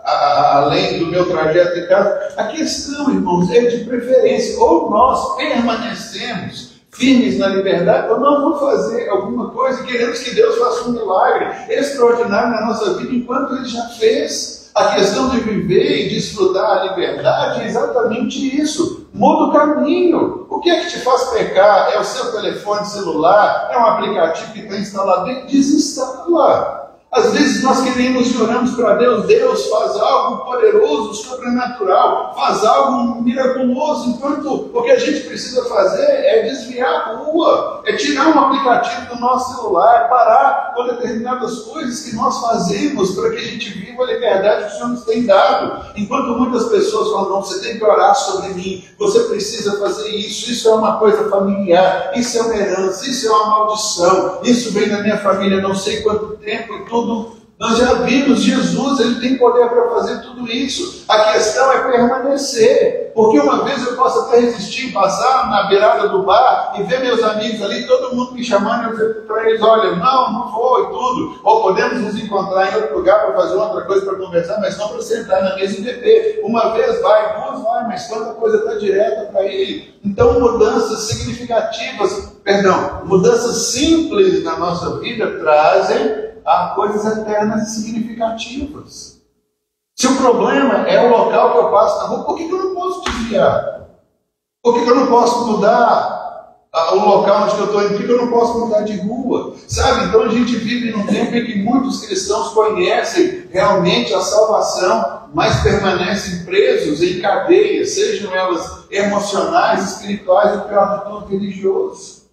além do meu trajeto de casa. A questão, irmãos, é de preferência. Ou nós permanecemos firmes na liberdade, ou nós vamos fazer alguma coisa e queremos que Deus faça um milagre extraordinário na nossa vida, enquanto Ele já fez. A questão de viver e desfrutar a liberdade é exatamente isso. Muda o caminho. O que é que te faz pecar? É o seu telefone celular? É um aplicativo que está instalado dentro? Desinstala. Às vezes nós queremos e oramos para Deus: Deus, faz algo poderoso, sobrenatural, faz algo miraculoso, enquanto o que a gente precisa fazer é desviar a rua, é tirar um aplicativo do nosso celular, parar com determinadas coisas que nós fazemos para que a gente viva a liberdade que o Senhor nos tem dado. Enquanto muitas pessoas falam: não, você tem que orar sobre mim, você precisa fazer isso é uma coisa familiar, isso é uma herança, isso é uma maldição, isso vem da minha família não sei quanto tempo e tudo. Nós já vimos, Jesus, Ele tem poder para fazer tudo isso. A questão é permanecer. Porque uma vez eu posso até resistir, passar na beirada do bar e ver meus amigos ali, todo mundo me chamando, e eu dizer para eles: olha, não vou e tudo. Ou podemos nos encontrar em outro lugar para fazer outra coisa, para conversar, mas não para sentar na mesa e beber. Uma vez vai, 2 vai, mas quando a coisa está direta para ele. Então, mudanças simples na nossa vida trazem a coisas eternas e significativas. Se o problema é o local que eu passo na rua, por que eu não posso desviar? Por que eu não posso mudar o local onde eu estou indo? Por que eu não posso mudar de rua? Sabe, então a gente vive num tempo em que muitos cristãos conhecem realmente a salvação, mas permanecem presos em cadeias, sejam elas emocionais, espirituais, e pior de tudo, religiosos.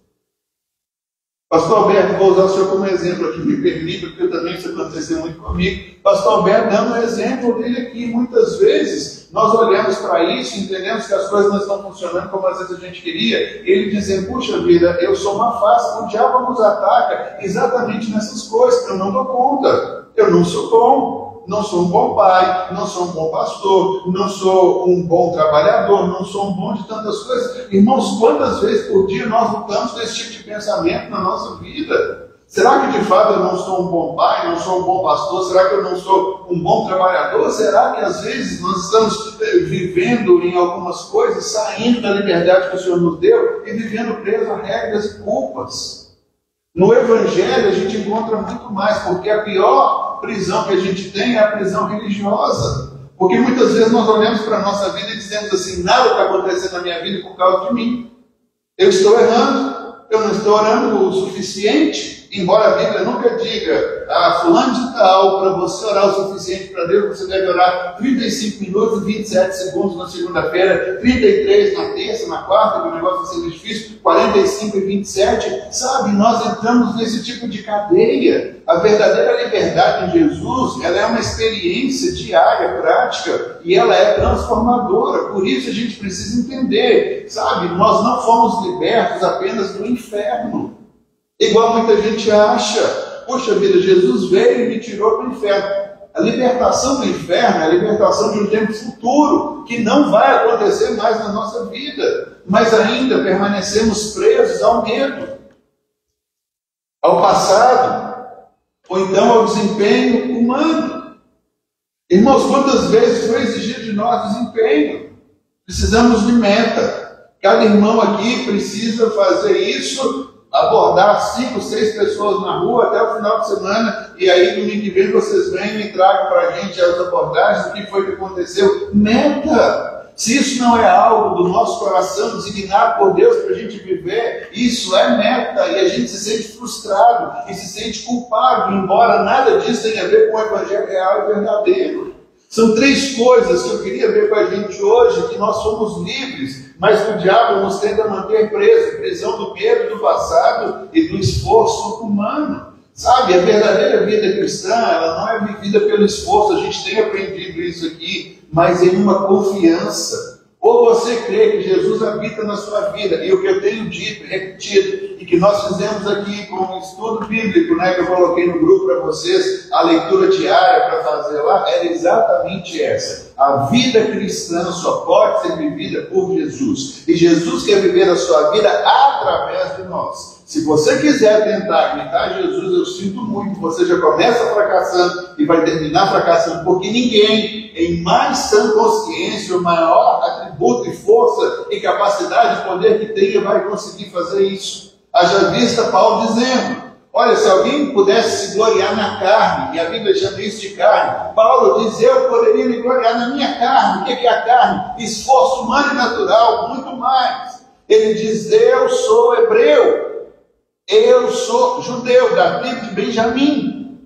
Pastor Alberto, vou usar o senhor como exemplo aqui, me permita, porque também isso aconteceu muito comigo. Pastor Alberto dando um exemplo dele aqui. Muitas vezes nós olhamos para isso, entendemos que as coisas não estão funcionando como às vezes a gente queria, ele dizendo: puxa vida, eu sou uma face, o diabo nos ataca exatamente nessas coisas, eu não dou conta, eu não sou bom. Não sou um bom pai, não sou um bom pastor, não sou um bom trabalhador, não sou um bom de tantas coisas. Irmãos, quantas vezes por dia nós lutamos com esse tipo de pensamento na nossa vida? Será que de fato eu não sou um bom pai, não sou um bom pastor? Será que eu não sou um bom trabalhador? Será que às vezes nós estamos vivendo em algumas coisas, saindo da liberdade que o Senhor nos deu e vivendo preso a regras e culpas? No Evangelho a gente encontra muito mais, porque a pior prisão que a gente tem é a prisão religiosa. Porque muitas vezes nós olhamos para a nossa vida e dizemos assim: nada está acontecendo na minha vida por causa de mim. Eu estou errando. Eu não estou orando o suficiente, embora a Bíblia nunca diga, fulano de tal, para você orar o suficiente para Deus, você deve orar 35 minutos e 27 segundos na segunda-feira, 33 na terça, na quarta, que o negócio vai ser difícil, 45 e 27, sabe? Nós entramos nesse tipo de cadeia. A verdadeira liberdade em Jesus, ela é uma experiência diária, prática, e ela é transformadora. Por isso a gente precisa entender, sabe? Nós não fomos libertos apenas do inferno, igual muita gente acha. Poxa vida, Jesus veio e me tirou do inferno. A libertação do inferno é a libertação de um tempo futuro, que não vai acontecer mais na nossa vida, mas ainda permanecemos presos ao medo, ao passado, ou então ao desempenho humano. Irmãos, quantas vezes foi exigido de nós desempenho? Precisamos de meta. Cada irmão aqui precisa fazer isso, abordar 5, 6 pessoas na rua até o final de semana, e aí domingo que vem vocês venham e tragam para a gente as abordagens, o que foi que aconteceu. Meta! Se isso não é algo do nosso coração designado por Deus para a gente viver, isso é meta, e a gente se sente frustrado e se sente culpado, embora nada disso tenha a ver com o Evangelho real e verdadeiro. São 3 coisas que eu queria ver com a gente hoje, que nós somos livres, mas que o diabo nos tenta manter presos, prisão do medo do passado e do esforço humano. Sabe, a verdadeira vida cristã, ela não é vivida pelo esforço, a gente tem aprendido isso aqui, mas em uma confiança. Ou você crê que Jesus habita na sua vida, e o que eu tenho dito, repetido, e que nós fizemos aqui com um estudo bíblico, né, que eu coloquei no grupo para vocês, a leitura diária para fazer lá, era exatamente essa. A vida cristã só pode ser vivida por Jesus. E Jesus quer viver a sua vida através de nós. Se você quiser tentar imitar Jesus, eu sinto muito, você já começa fracassando e vai terminar fracassando, porque ninguém, em mais sã consciência, o maior atributo e força e capacidade de poder que tenha, vai conseguir fazer isso. Haja vista Paulo dizendo, olha, se alguém pudesse se gloriar na carne, e a Bíblia chama isso de carne, Paulo diz, eu poderia me gloriar na minha carne. O que é a carne? Esforço humano e natural, muito mais. Ele diz, eu sou hebreu, eu sou judeu, da tribo de Benjamim,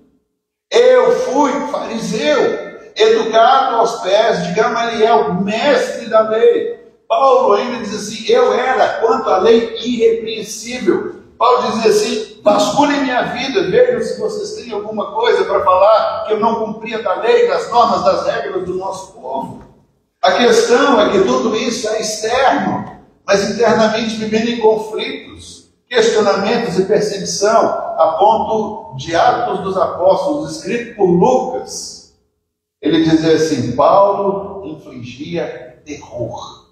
eu fui fariseu, educado aos pés de Gamaliel, mestre da lei. Paulo ainda diz assim, eu era, quanto à lei, irrepreensível. Paulo dizia assim, vasculhem minha vida, vejam se vocês têm alguma coisa para falar que eu não cumpria da lei, das normas, das regras do nosso povo. A questão é que tudo isso é externo, mas internamente vivendo em conflitos, questionamentos e perseguição, a ponto de Atos dos Apóstolos, escrito por Lucas. Ele dizia assim, Paulo infligia terror.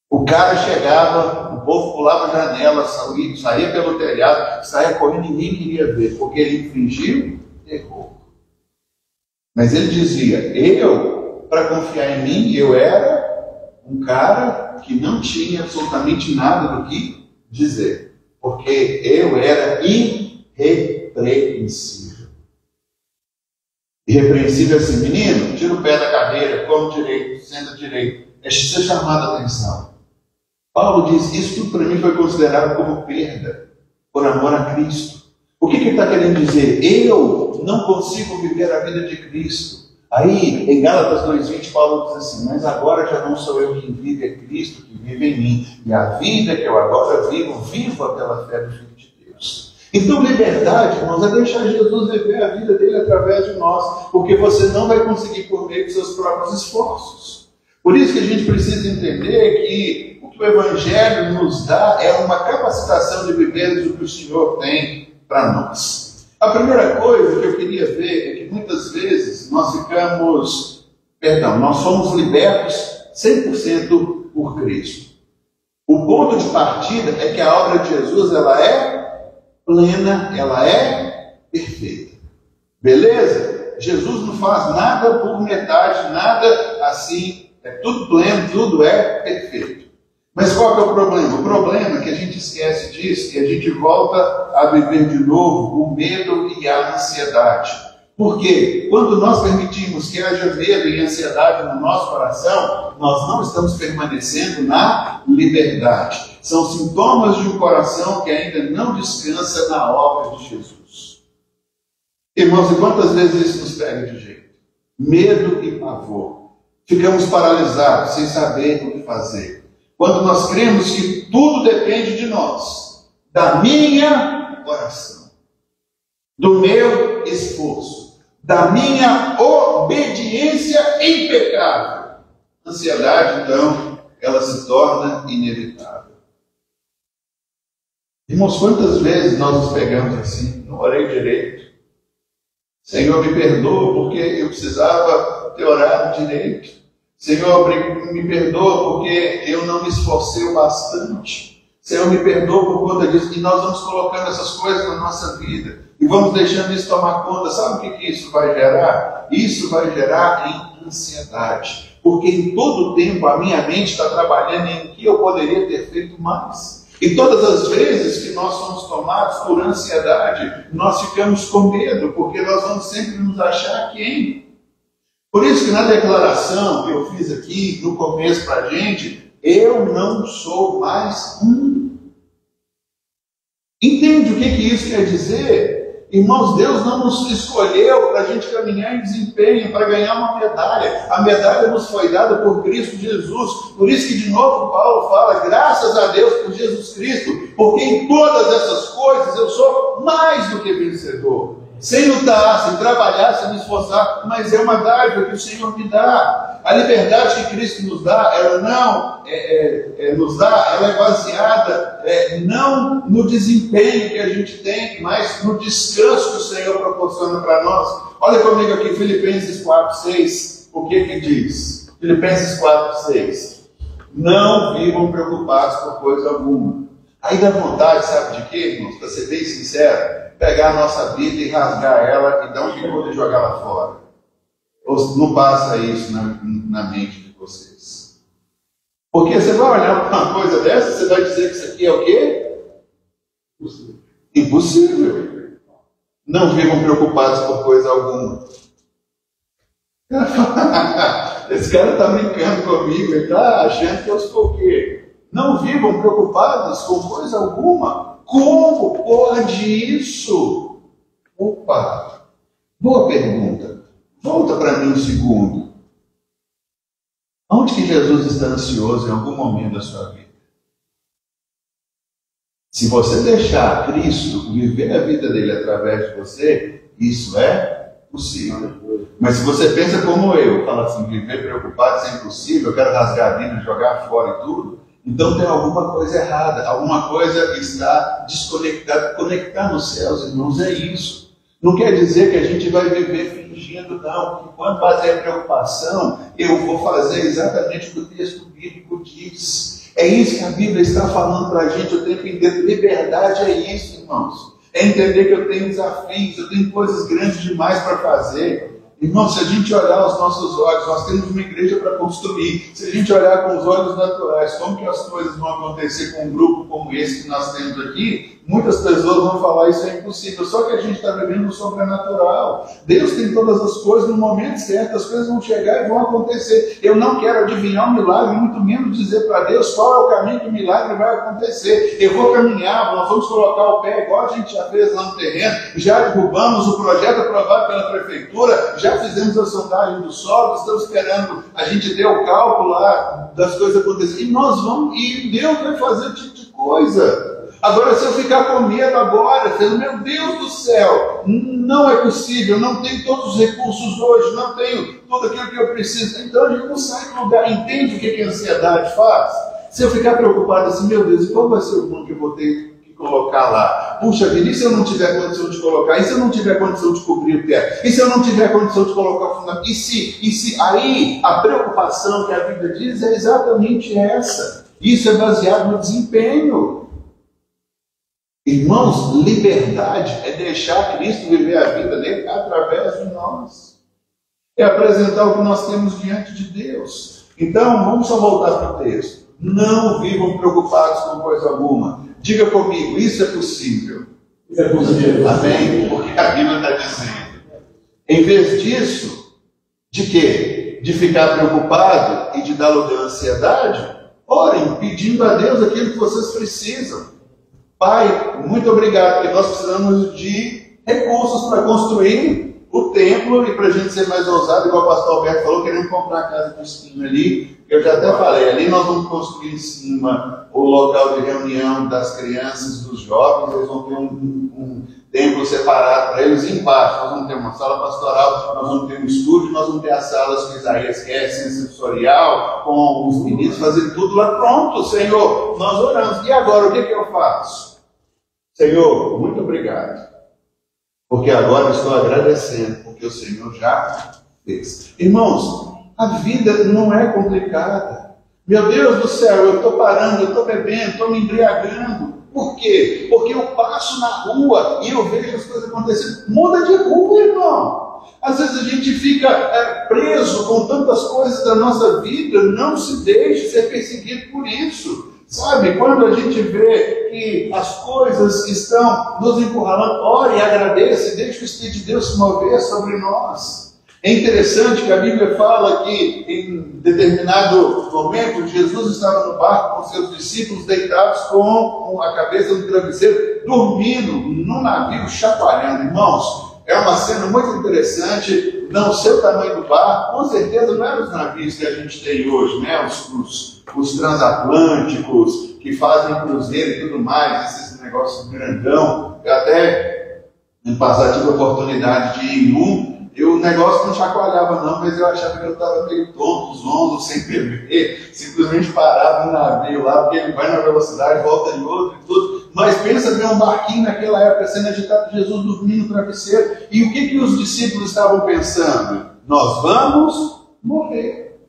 O cara chegava, o povo pulava a janela, saía pelo telhado, saía correndo e ninguém queria ver, porque ele infligiu terror. Mas ele dizia, para confiar em mim, eu era um cara que não tinha absolutamente nada do que dizer, porque eu era irrepreensível. Irrepreensível assim, menino, tira o pé da cadeira, come direito, senta direito, é ser chamado a atenção. Paulo diz, isso tudo para mim foi considerado como perda, por amor a Cristo. O que ele está querendo dizer? Eu não consigo viver a vida de Cristo. Aí, em Gálatas 2:20, Paulo diz assim, mas agora já não sou eu quem vive, é Cristo que vive em mim. E a vida que eu agora vivo, vivo pela fé do Filho de Deus. Então, liberdade, irmãos, é deixar Jesus viver a vida dele através de nós, porque você não vai conseguir por meio de seus próprios esforços. Por isso que a gente precisa entender que o que o Evangelho nos dá é uma capacitação de viver o que o Senhor tem para nós. A primeira coisa que eu queria ver é que muitas vezes nós somos libertos 100% por Cristo. O ponto de partida é que a obra de Jesus, ela é plena, ela é perfeita. Beleza? Jesus não faz nada por metade, nada assim, é tudo pleno, tudo é perfeito. Mas qual que é o problema? O problema é que a gente esquece disso e a gente volta a viver de novo o medo e a ansiedade. Porque quando nós permitimos que haja medo e ansiedade no nosso coração, nós não estamos permanecendo na liberdade. São sintomas de um coração que ainda não descansa na obra de Jesus. Irmãos, e quantas vezes isso nos pega de jeito? Medo e pavor. Ficamos paralisados, sem saber o que fazer. Quando nós cremos que tudo depende de nós, da minha oração, do meu esforço, da minha obediência impecável. A ansiedade, então, ela se torna inevitável. Irmãos, quantas vezes nós nos pegamos assim? Não orei direito. Senhor, me perdoa porque eu precisava ter orado direito. Senhor, me perdoa porque eu não me esforcei o bastante. Senhor, me perdoa por conta disso. E nós vamos colocando essas coisas na nossa vida. E vamos deixando isso tomar conta. Sabe o que isso vai gerar? Isso vai gerar em ansiedade. Porque em todo tempo a minha mente está trabalhando em que eu poderia ter feito mais. E todas as vezes que nós somos tomados por ansiedade, nós ficamos com medo, porque nós vamos sempre nos achar quem? Por isso que na declaração que eu fiz aqui, no começo para a gente, eu não sou mais um. Entende o que isso quer dizer? Irmãos, Deus não nos escolheu para a gente caminhar em desempenho, para ganhar uma medalha. A medalha nos foi dada por Cristo Jesus. Por isso que de novo Paulo fala, graças a Deus por Jesus Cristo, porque em todas essas coisas eu sou mais do que vencedor. Sem lutar, sem trabalhar, sem me esforçar, mas é uma dádiva que o Senhor me dá. A liberdade que Cristo nos dá, ela não ela é baseada não no desempenho que a gente tem, mas no descanso que o Senhor proporciona para nós. Olha comigo aqui, Filipenses 4:6, o que diz? Filipenses 4:6. Não vivam preocupados por coisa alguma. Aí dá vontade, sabe de quê, irmãos? Para ser bem sincero, pegar a nossa vida e rasgar ela e dar um picote e jogar lá fora. Ou não passa isso na mente de vocês. Porque você vai olhar para uma coisa dessa, você vai dizer que isso aqui é o quê? Impossível. Impossível. Não vivam preocupados por coisa alguma. Esse cara está brincando comigo, ele está achando que eu sou o quê? Não vivam preocupados com coisa alguma. Como pode isso? Opa! Boa pergunta. Volta para mim um segundo. Onde que Jesus está ansioso em algum momento da sua vida? Se você deixar Cristo viver a vida dele através de você, isso é possível. Mas se você pensa como eu, fala assim, viver preocupado, isso é impossível, eu quero rasgar a Bíblia, jogar fora e tudo, então tem alguma coisa errada, alguma coisa está desconectada. Conectar nos céus, irmãos, é isso. Não quer dizer que a gente vai viver fingindo, não. Que quando bater preocupação, eu vou fazer exatamente o que o texto bíblico diz. É isso que a Bíblia está falando para a gente o tempo inteiro. Liberdade é isso, irmãos. É entender que eu tenho desafios, eu tenho coisas grandes demais para fazer. Irmão, se a gente olhar os nossos olhos, nós temos uma igreja para construir. Se a gente olhar com os olhos naturais, como que as coisas vão acontecer com um grupo como esse que nós temos aqui? Muitas pessoas vão falar isso é impossível. Só que a gente está vivendo no sobrenatural. Deus tem todas as coisas no momento certo, as coisas vão chegar e vão acontecer. Eu não quero adivinhar um milagre, muito menos dizer para Deus qual é o caminho que o milagre vai acontecer. Eu vou caminhar, nós vamos colocar o pé igual a gente já fez lá no terreno, já derrubamos o projeto aprovado pela prefeitura, já fizemos a sondagem do solo, estamos esperando a gente ter o cálculo lá das coisas acontecerem. E nós vamos, e Deus vai fazer esse tipo de coisa. Agora, se eu ficar com medo agora, dizendo, meu Deus do céu, não é possível, não tenho todos os recursos hoje, não tenho tudo aquilo que eu preciso, então a gente não sai do lugar. Entende o que a ansiedade faz? Se eu ficar preocupado assim, meu Deus, qual vai ser o plano que eu vou ter que colocar lá? Puxa vida, e se eu não tiver condição de colocar? E se eu não tiver condição de cobrir o teto? E se eu não tiver condição de colocar o fundamento? E se? Aí, a preocupação que a Bíblia diz é exatamente essa. Isso é baseado no desempenho. Irmãos, liberdade é deixar Cristo viver a vida dele através de nós. É apresentar o que nós temos diante de Deus. Então, vamos só voltar para o texto. Não vivam preocupados com coisa alguma. Diga comigo, isso é possível. Isso é possível. Amém? Porque a Bíblia está dizendo. Em vez disso, de quê? De ficar preocupado e de dar lugar à ansiedade, orem pedindo a Deus aquilo que vocês precisam. Pai, muito obrigado, porque nós precisamos de recursos para construir o templo e para a gente ser mais ousado, igual o pastor Alberto falou, queremos comprar a casa de esquina ali. Eu já até falei, ali nós vamos construir em cima o local de reunião das crianças, dos jovens, eles vão ter um templo separado para eles. Embaixo nós vamos ter uma sala pastoral, nós vamos ter um estúdio, nós vamos ter as salas que Isaías quer, sensorial, com os meninos, fazer tudo lá. Pronto, Senhor, nós oramos. E agora, o que eu faço? Senhor, muito obrigado, porque agora estou agradecendo, porque o Senhor já fez. Irmãos, a vida não é complicada. Meu Deus do céu, eu estou parando, eu estou bebendo, estou me embriagando. Por quê? Porque eu passo na rua e eu vejo as coisas acontecendo. Muda de rua, irmão. Às vezes a gente fica preso com tantas coisas da nossa vida. Não se deixe ser perseguido por isso. Sabe, quando a gente vê que as coisas estão nos encurralando, ore e agradeça e deixe o Espírito de Deus se mover sobre nós. É interessante que a Bíblia fala que em determinado momento Jesus estava no barco com seus discípulos deitados com a cabeça no travesseiro, dormindo no navio, chacoalhando. Irmãos, é uma cena muito interessante. Não sei o tamanho do barco, com certeza não eram os navios que a gente tem hoje, né? Os transatlânticos que fazem cruzeiro e tudo mais, esses negócios grandão. Eu até no passado tive a oportunidade de ir em um. O negócio não chacoalhava não, mas eu achava que eu estava meio tonto, zonzo, sem beber, simplesmente parado no navio lá, porque ele vai na velocidade, volta em outro e tudo. Mas pensa ver um barquinho naquela época sendo agitado, Jesus dormindo no travesseiro. E o que os discípulos estavam pensando? Nós vamos morrer.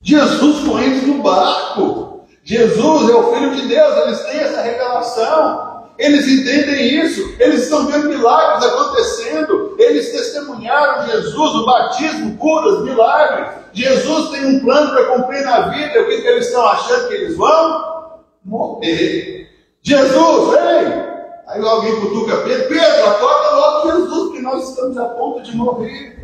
Jesus com eles no barco. Jesus é o Filho de Deus, eles têm essa revelação. Eles entendem isso, eles estão vendo milagres acontecendo, eles testemunharam Jesus, o batismo, curas, milagres. Jesus tem um plano para cumprir na vida. O que eles estão achando que eles vão? Morrer. Jesus, ei! Aí alguém cutuca Pedro, Pedro, acorda logo Jesus, porque nós estamos a ponto de morrer.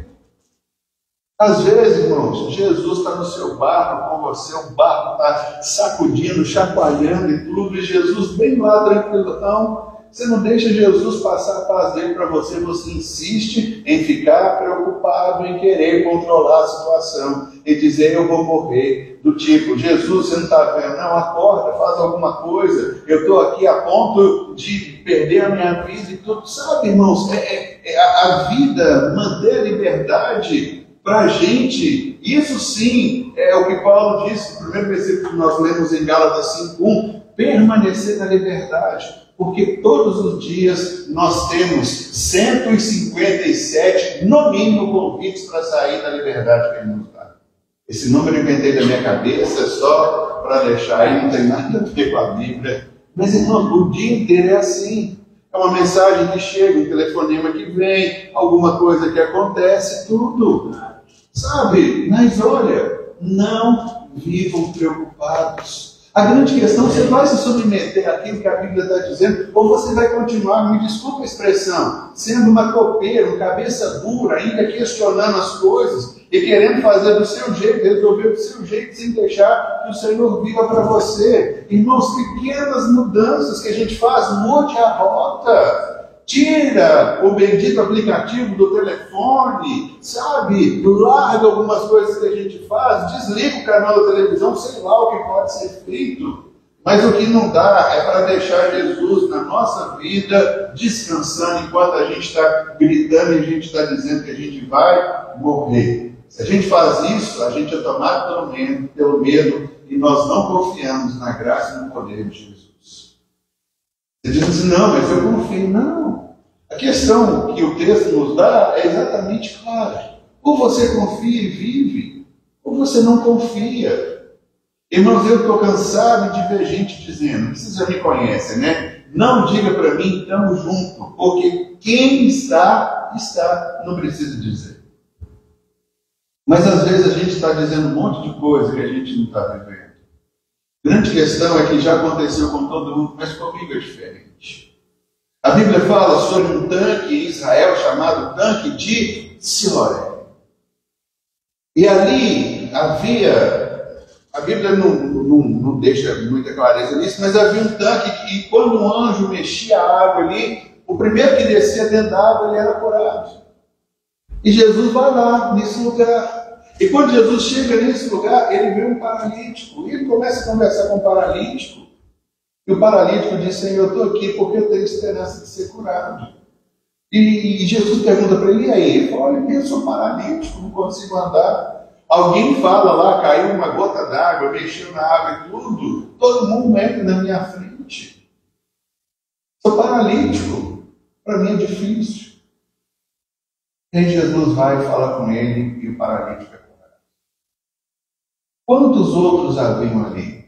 Às vezes, irmãos, Jesus está no seu barco com você, o barco está sacudindo, chacoalhando e tudo, e Jesus bem lá tranquilo. Então, você não deixa Jesus passar a paz dele para você, você insiste em ficar preocupado, em querer controlar a situação, e dizer, eu vou morrer. Do tipo, Jesus, você não está vendo? Não, acorda, faz alguma coisa, eu estou aqui a ponto de perder a minha vida e tudo. Sabe, irmãos, a vida, manter a liberdade para a gente, isso sim é o que Paulo disse no primeiro versículo que nós lemos em Gálatas 5:1, permanecer na liberdade, porque todos os dias nós temos 157, no mínimo, convites para sair da liberdade que ele nos dá. Esse número eu inventei da minha cabeça só para deixar aí, não tem nada a ver com a Bíblia, mas irmão, o dia inteiro é assim. É uma mensagem que chega, um telefonema que vem, alguma coisa que acontece, tudo. Sabe? Mas olha, não vivam preocupados. A grande questão, você vai se submeter àquilo que a Bíblia está dizendo, ou você vai continuar, me desculpa a expressão, sendo uma copeira, uma cabeça dura, ainda questionando as coisas e querendo fazer do seu jeito, resolver do seu jeito, sem deixar que o Senhor viva para você. Irmãos, pequenas mudanças que a gente faz, mude a rota. Tira o bendito aplicativo do telefone, sabe? Larga algumas coisas que a gente faz, desliga o canal da televisão, sei lá o que pode ser feito. Mas o que não dá é para deixar Jesus na nossa vida descansando enquanto a gente está gritando e a gente está dizendo que a gente vai morrer. Se a gente faz isso, a gente é tomado pelo medo e nós não confiamos na graça e no poder de Jesus. Você diz assim, não, mas eu confio. Não. A questão que o texto nos dá é exatamente clara. Ou você confia e vive, ou você não confia. Irmãos, eu estou cansado de ver gente dizendo, vocês já me conhecem, né? Não diga para mim, estamos juntos, porque quem está, não precisa dizer. Mas às vezes a gente está dizendo um monte de coisa que a gente não está vivendo. A grande questão é que já aconteceu com todo mundo, mas comigo é diferente. A Bíblia fala sobre um tanque em Israel chamado tanque de Siloé. E ali havia, a Bíblia não deixa muita clareza nisso, mas havia um tanque que quando um anjo mexia a água ali, o primeiro que descia dentro da água, ele era curado. E Jesus vai lá, nesse lugar. E quando Jesus chega nesse lugar, ele vê um paralítico. E ele começa a conversar com o paralítico. E o paralítico diz: Senhor, eu estou aqui porque eu tenho esperança de ser curado. E Jesus pergunta para ele: e aí? Ele fala: olha, eu sou paralítico, não consigo andar. Alguém fala lá, caiu uma gota d'água, mexeu na água e tudo. Todo mundo entra na minha frente. Sou paralítico. Para mim é difícil. E aí Jesus vai e fala com ele e o paralítico é curado. Quantos outros haviam ali?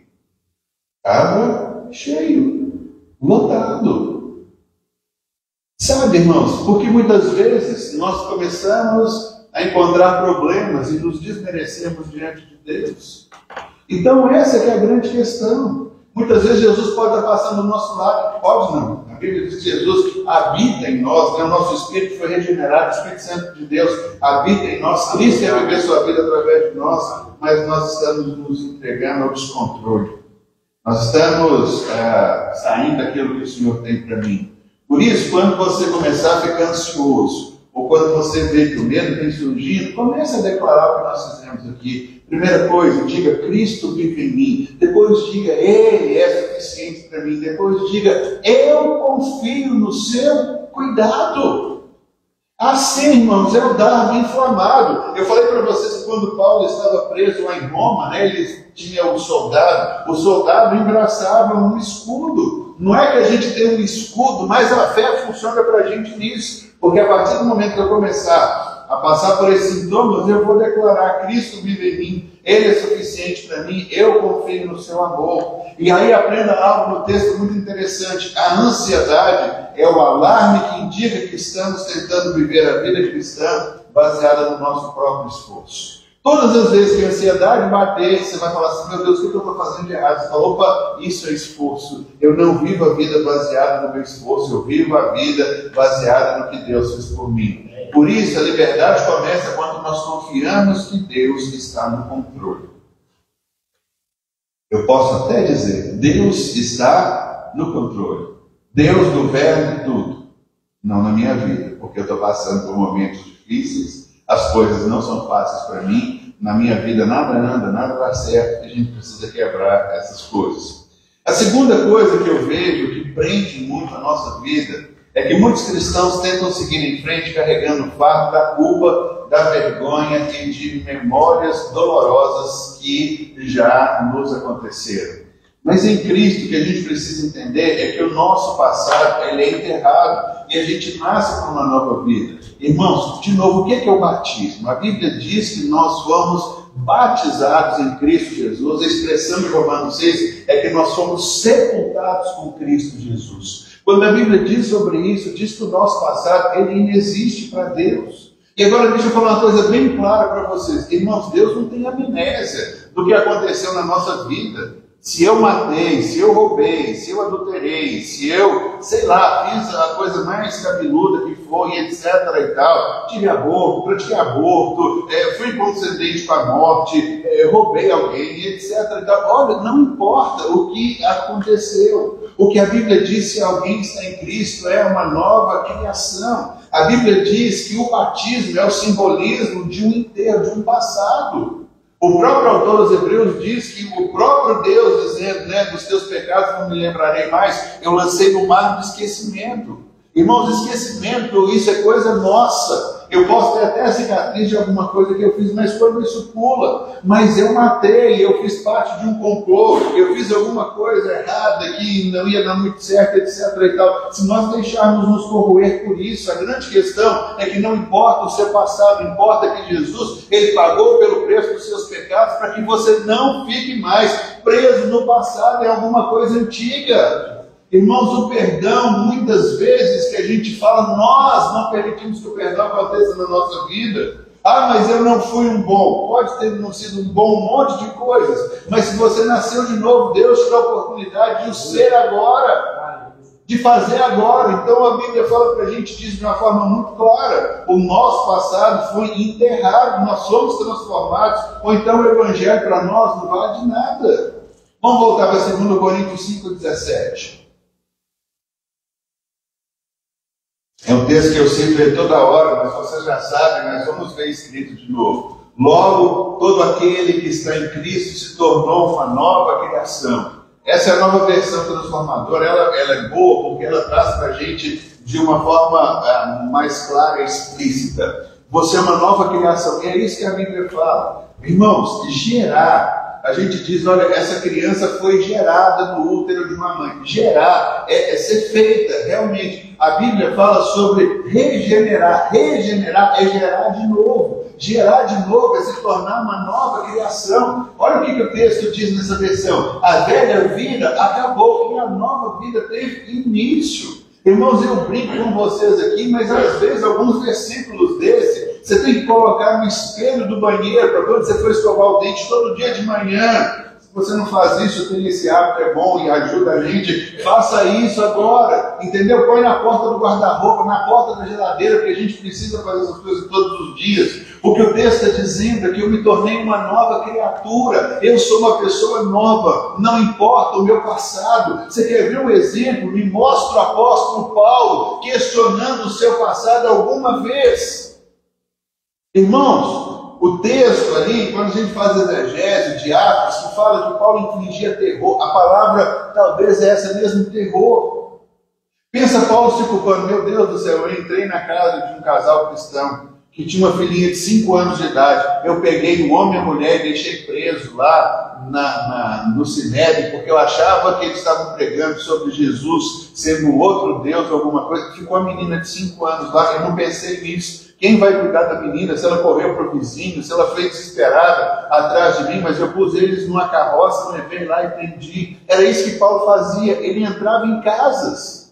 Estava cheio, lotado. Sabe, irmãos, porque muitas vezes nós começamos a encontrar problemas e nos desmerecemos diante de Deus. Então essa que é a grande questão. Muitas vezes Jesus pode estar passando do nosso lado. Pode não. A Bíblia diz que Jesus habita em nós, né? O nosso espírito foi regenerado, o Espírito Santo de Deus habita em nós. Cristo quer viver sua vida através de nós, mas nós estamos nos entregando ao descontrole. Nós estamos saindo daquilo que o Senhor tem para mim. Por isso, quando você começar a ficar ansioso, ou quando você vê que o medo vem surgindo, comece a declarar o que nós fizemos aqui. Primeira coisa, diga: Cristo vive em mim. Depois diga: Ele é suficiente para mim. Depois diga: eu confio no seu cuidado. Assim, irmãos, é o dardo inflamado. Eu falei para vocês que quando Paulo estava preso lá em Roma, né, ele tinha o soldado engraçava um escudo. Não é que a gente tem um escudo, mas a fé funciona para a gente nisso. Porque a partir do momento que eu começar a passar por esses sintomas, eu vou declarar: Cristo vive em mim, Ele é suficiente para mim, eu confio no seu amor. E aí aprenda algo no texto muito interessante: a ansiedade é o alarme que indica que estamos tentando viver a vida cristã baseada no nosso próprio esforço. Todas as vezes que a ansiedade bater, você vai falar assim: meu Deus, o que eu estou fazendo de errado? Você fala: opa, isso é esforço. Eu não vivo a vida baseada no meu esforço, eu vivo a vida baseada no que Deus fez por mim. Por isso, a liberdade começa quando nós confiamos que Deus está no controle. Eu posso até dizer: Deus está no controle. Deus governa tudo. Não na minha vida, porque eu estou passando por momentos difíceis, as coisas não são fáceis para mim, na minha vida nada anda, nada dá certo, e a gente precisa quebrar essas coisas. A segunda coisa que eu vejo que prende muito a nossa vida é que muitos cristãos tentam seguir em frente carregando o fardo da culpa, da vergonha e de memórias dolorosas que já nos aconteceram. Mas em Cristo o que a gente precisa entender é que o nosso passado ele é enterrado e a gente nasce para uma nova vida. Irmãos, de novo, o que é o batismo? A Bíblia diz que nós fomos batizados em Cristo Jesus. A expressão de Romanos 6 é que nós fomos sepultados com Cristo Jesus. Quando a Bíblia diz sobre isso, diz que o nosso passado ele inexiste para Deus. E agora deixa eu falar uma coisa bem clara para vocês. Irmãos, Deus não tem amnésia do que aconteceu na nossa vida. Se eu matei, se eu roubei, se eu adulterei, se eu, sei lá, fiz a coisa mais cabeluda que foi, etc. e tal, tive aborto, pratiquei aborto, fui concedente com a morte, roubei alguém, etc. e tal. Olha, não importa o que aconteceu. O que a Bíblia diz, se alguém está em Cristo, é uma nova criação. A Bíblia diz que o batismo é o simbolismo de um enterro, de um passado. O próprio autor dos Hebreus diz que o próprio Deus dizendo, né, dos teus pecados não me lembrarei mais, eu lancei no mar do esquecimento. Irmãos, esquecimento, isso é coisa nossa. Eu posso ter até a cicatriz de alguma coisa que eu fiz, mas quando isso pula, mas eu matei, eu fiz parte de um complô, eu fiz alguma coisa errada que não ia dar muito certo, etc. e tal. Se nós deixarmos nos corroer por isso, a grande questão é que não importa o seu passado, importa que Jesus, ele pagou pelo preço dos seus pecados para que você não fique mais preso no passado em alguma coisa antiga. Irmãos, o perdão, muitas vezes que a gente fala, nós não permitimos que o perdão aconteça na nossa vida. Ah, mas eu não fui um bom. Pode ter não sido um bom monte de coisas, mas se você nasceu de novo, Deus te dá a oportunidade de o ser agora. de fazer agora. Então a Bíblia fala para a gente, diz de uma forma muito clara, o nosso passado foi enterrado, nós somos transformados, ou então o Evangelho para nós não vale de nada. Vamos voltar para 2 Coríntios 5,17. É um texto que eu cito ele toda hora, mas vocês já sabem, mas vamos ver escrito de novo. Logo, todo aquele que está em Cristo se tornou uma nova criação. Essa é a nova versão transformadora, ela é boa porque ela traz para a gente de uma forma mais clara e explícita. Você é uma nova criação, e é isso que a Bíblia fala. Irmãos, gerar, a gente diz, olha, essa criança foi gerada no útero de uma mãe. Gerar é ser feita, realmente. A Bíblia fala sobre regenerar. Regenerar é gerar de novo. Gerar de novo é se tornar uma nova criação. Olha o que o texto diz nessa versão. A velha vida acabou e a nova vida teve início. Irmãos, eu brinco com vocês aqui, mas às vezes alguns versículos desse, você tem que colocar no espelho do banheiro, para quando você for escovar o dente todo dia de manhã. Se você não faz isso, tem esse hábito, é bom e ajuda a gente, faça isso agora, entendeu? Põe na porta do guarda-roupa, na porta da geladeira, porque a gente precisa fazer essas coisas todos os dias. Porque o texto está dizendo é que eu me tornei uma nova criatura, eu sou uma pessoa nova, não importa o meu passado. Você quer ver um exemplo? Me mostra o apóstolo Paulo questionando o seu passado alguma vez. Irmãos, o texto ali, quando a gente faz exegese de Atos, que fala que Paulo infligia terror, a palavra talvez é essa mesmo, terror. Pensa Paulo se culpando, meu Deus do céu, eu entrei na casa de um casal cristão, que tinha uma filhinha de 5 anos de idade, eu peguei o homem e a mulher e deixei preso lá no Sinédrio, porque eu achava que eles estavam pregando sobre Jesus sendo outro Deus, alguma coisa, ficou a menina de 5 anos lá, eu não pensei nisso. Quem vai cuidar da menina, se ela correu para o vizinho, se ela foi desesperada atrás de mim, mas eu pus eles numa carroça, levei lá e prendi. Era isso que Paulo fazia, ele entrava em casas,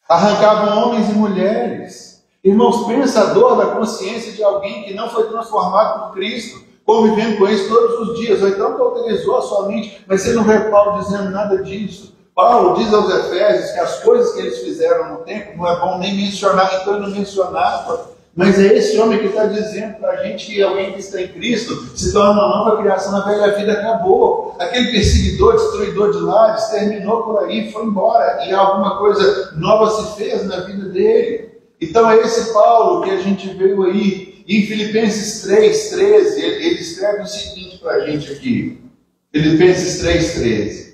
arrancava homens e mulheres. Irmãos, pensa a dor da consciência de alguém que não foi transformado por Cristo, convivendo com isso todos os dias, ou então cauterizou a sua mente, mas você não vê Paulo dizendo nada disso. Paulo diz aos Efésios que as coisas que eles fizeram no tempo não é bom nem mencionar, então ele não mencionava. Mas é esse homem que está dizendo para a gente que alguém que está em Cristo se torna uma nova criação, a velha vida acabou. Aquele perseguidor, destruidor de lares, terminou por aí, foi embora, e alguma coisa nova se fez na vida dele. Então é esse Paulo que a gente veio aí, em Filipenses 3,13, ele escreve o seguinte para a gente aqui, Filipenses 3,13.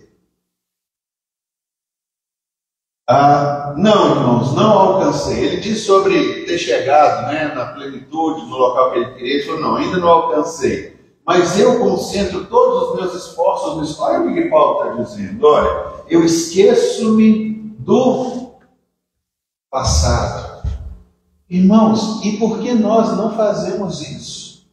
Não, irmãos, não alcancei. Ele diz sobre ter chegado, na plenitude, no local que ele queria. Ele falou, não, ainda não alcancei. Mas eu concentro todos os meus esforços nisso. Olha o que Paulo está dizendo. Olha, eu esqueço-me do passado. Irmãos, e por que nós não fazemos isso?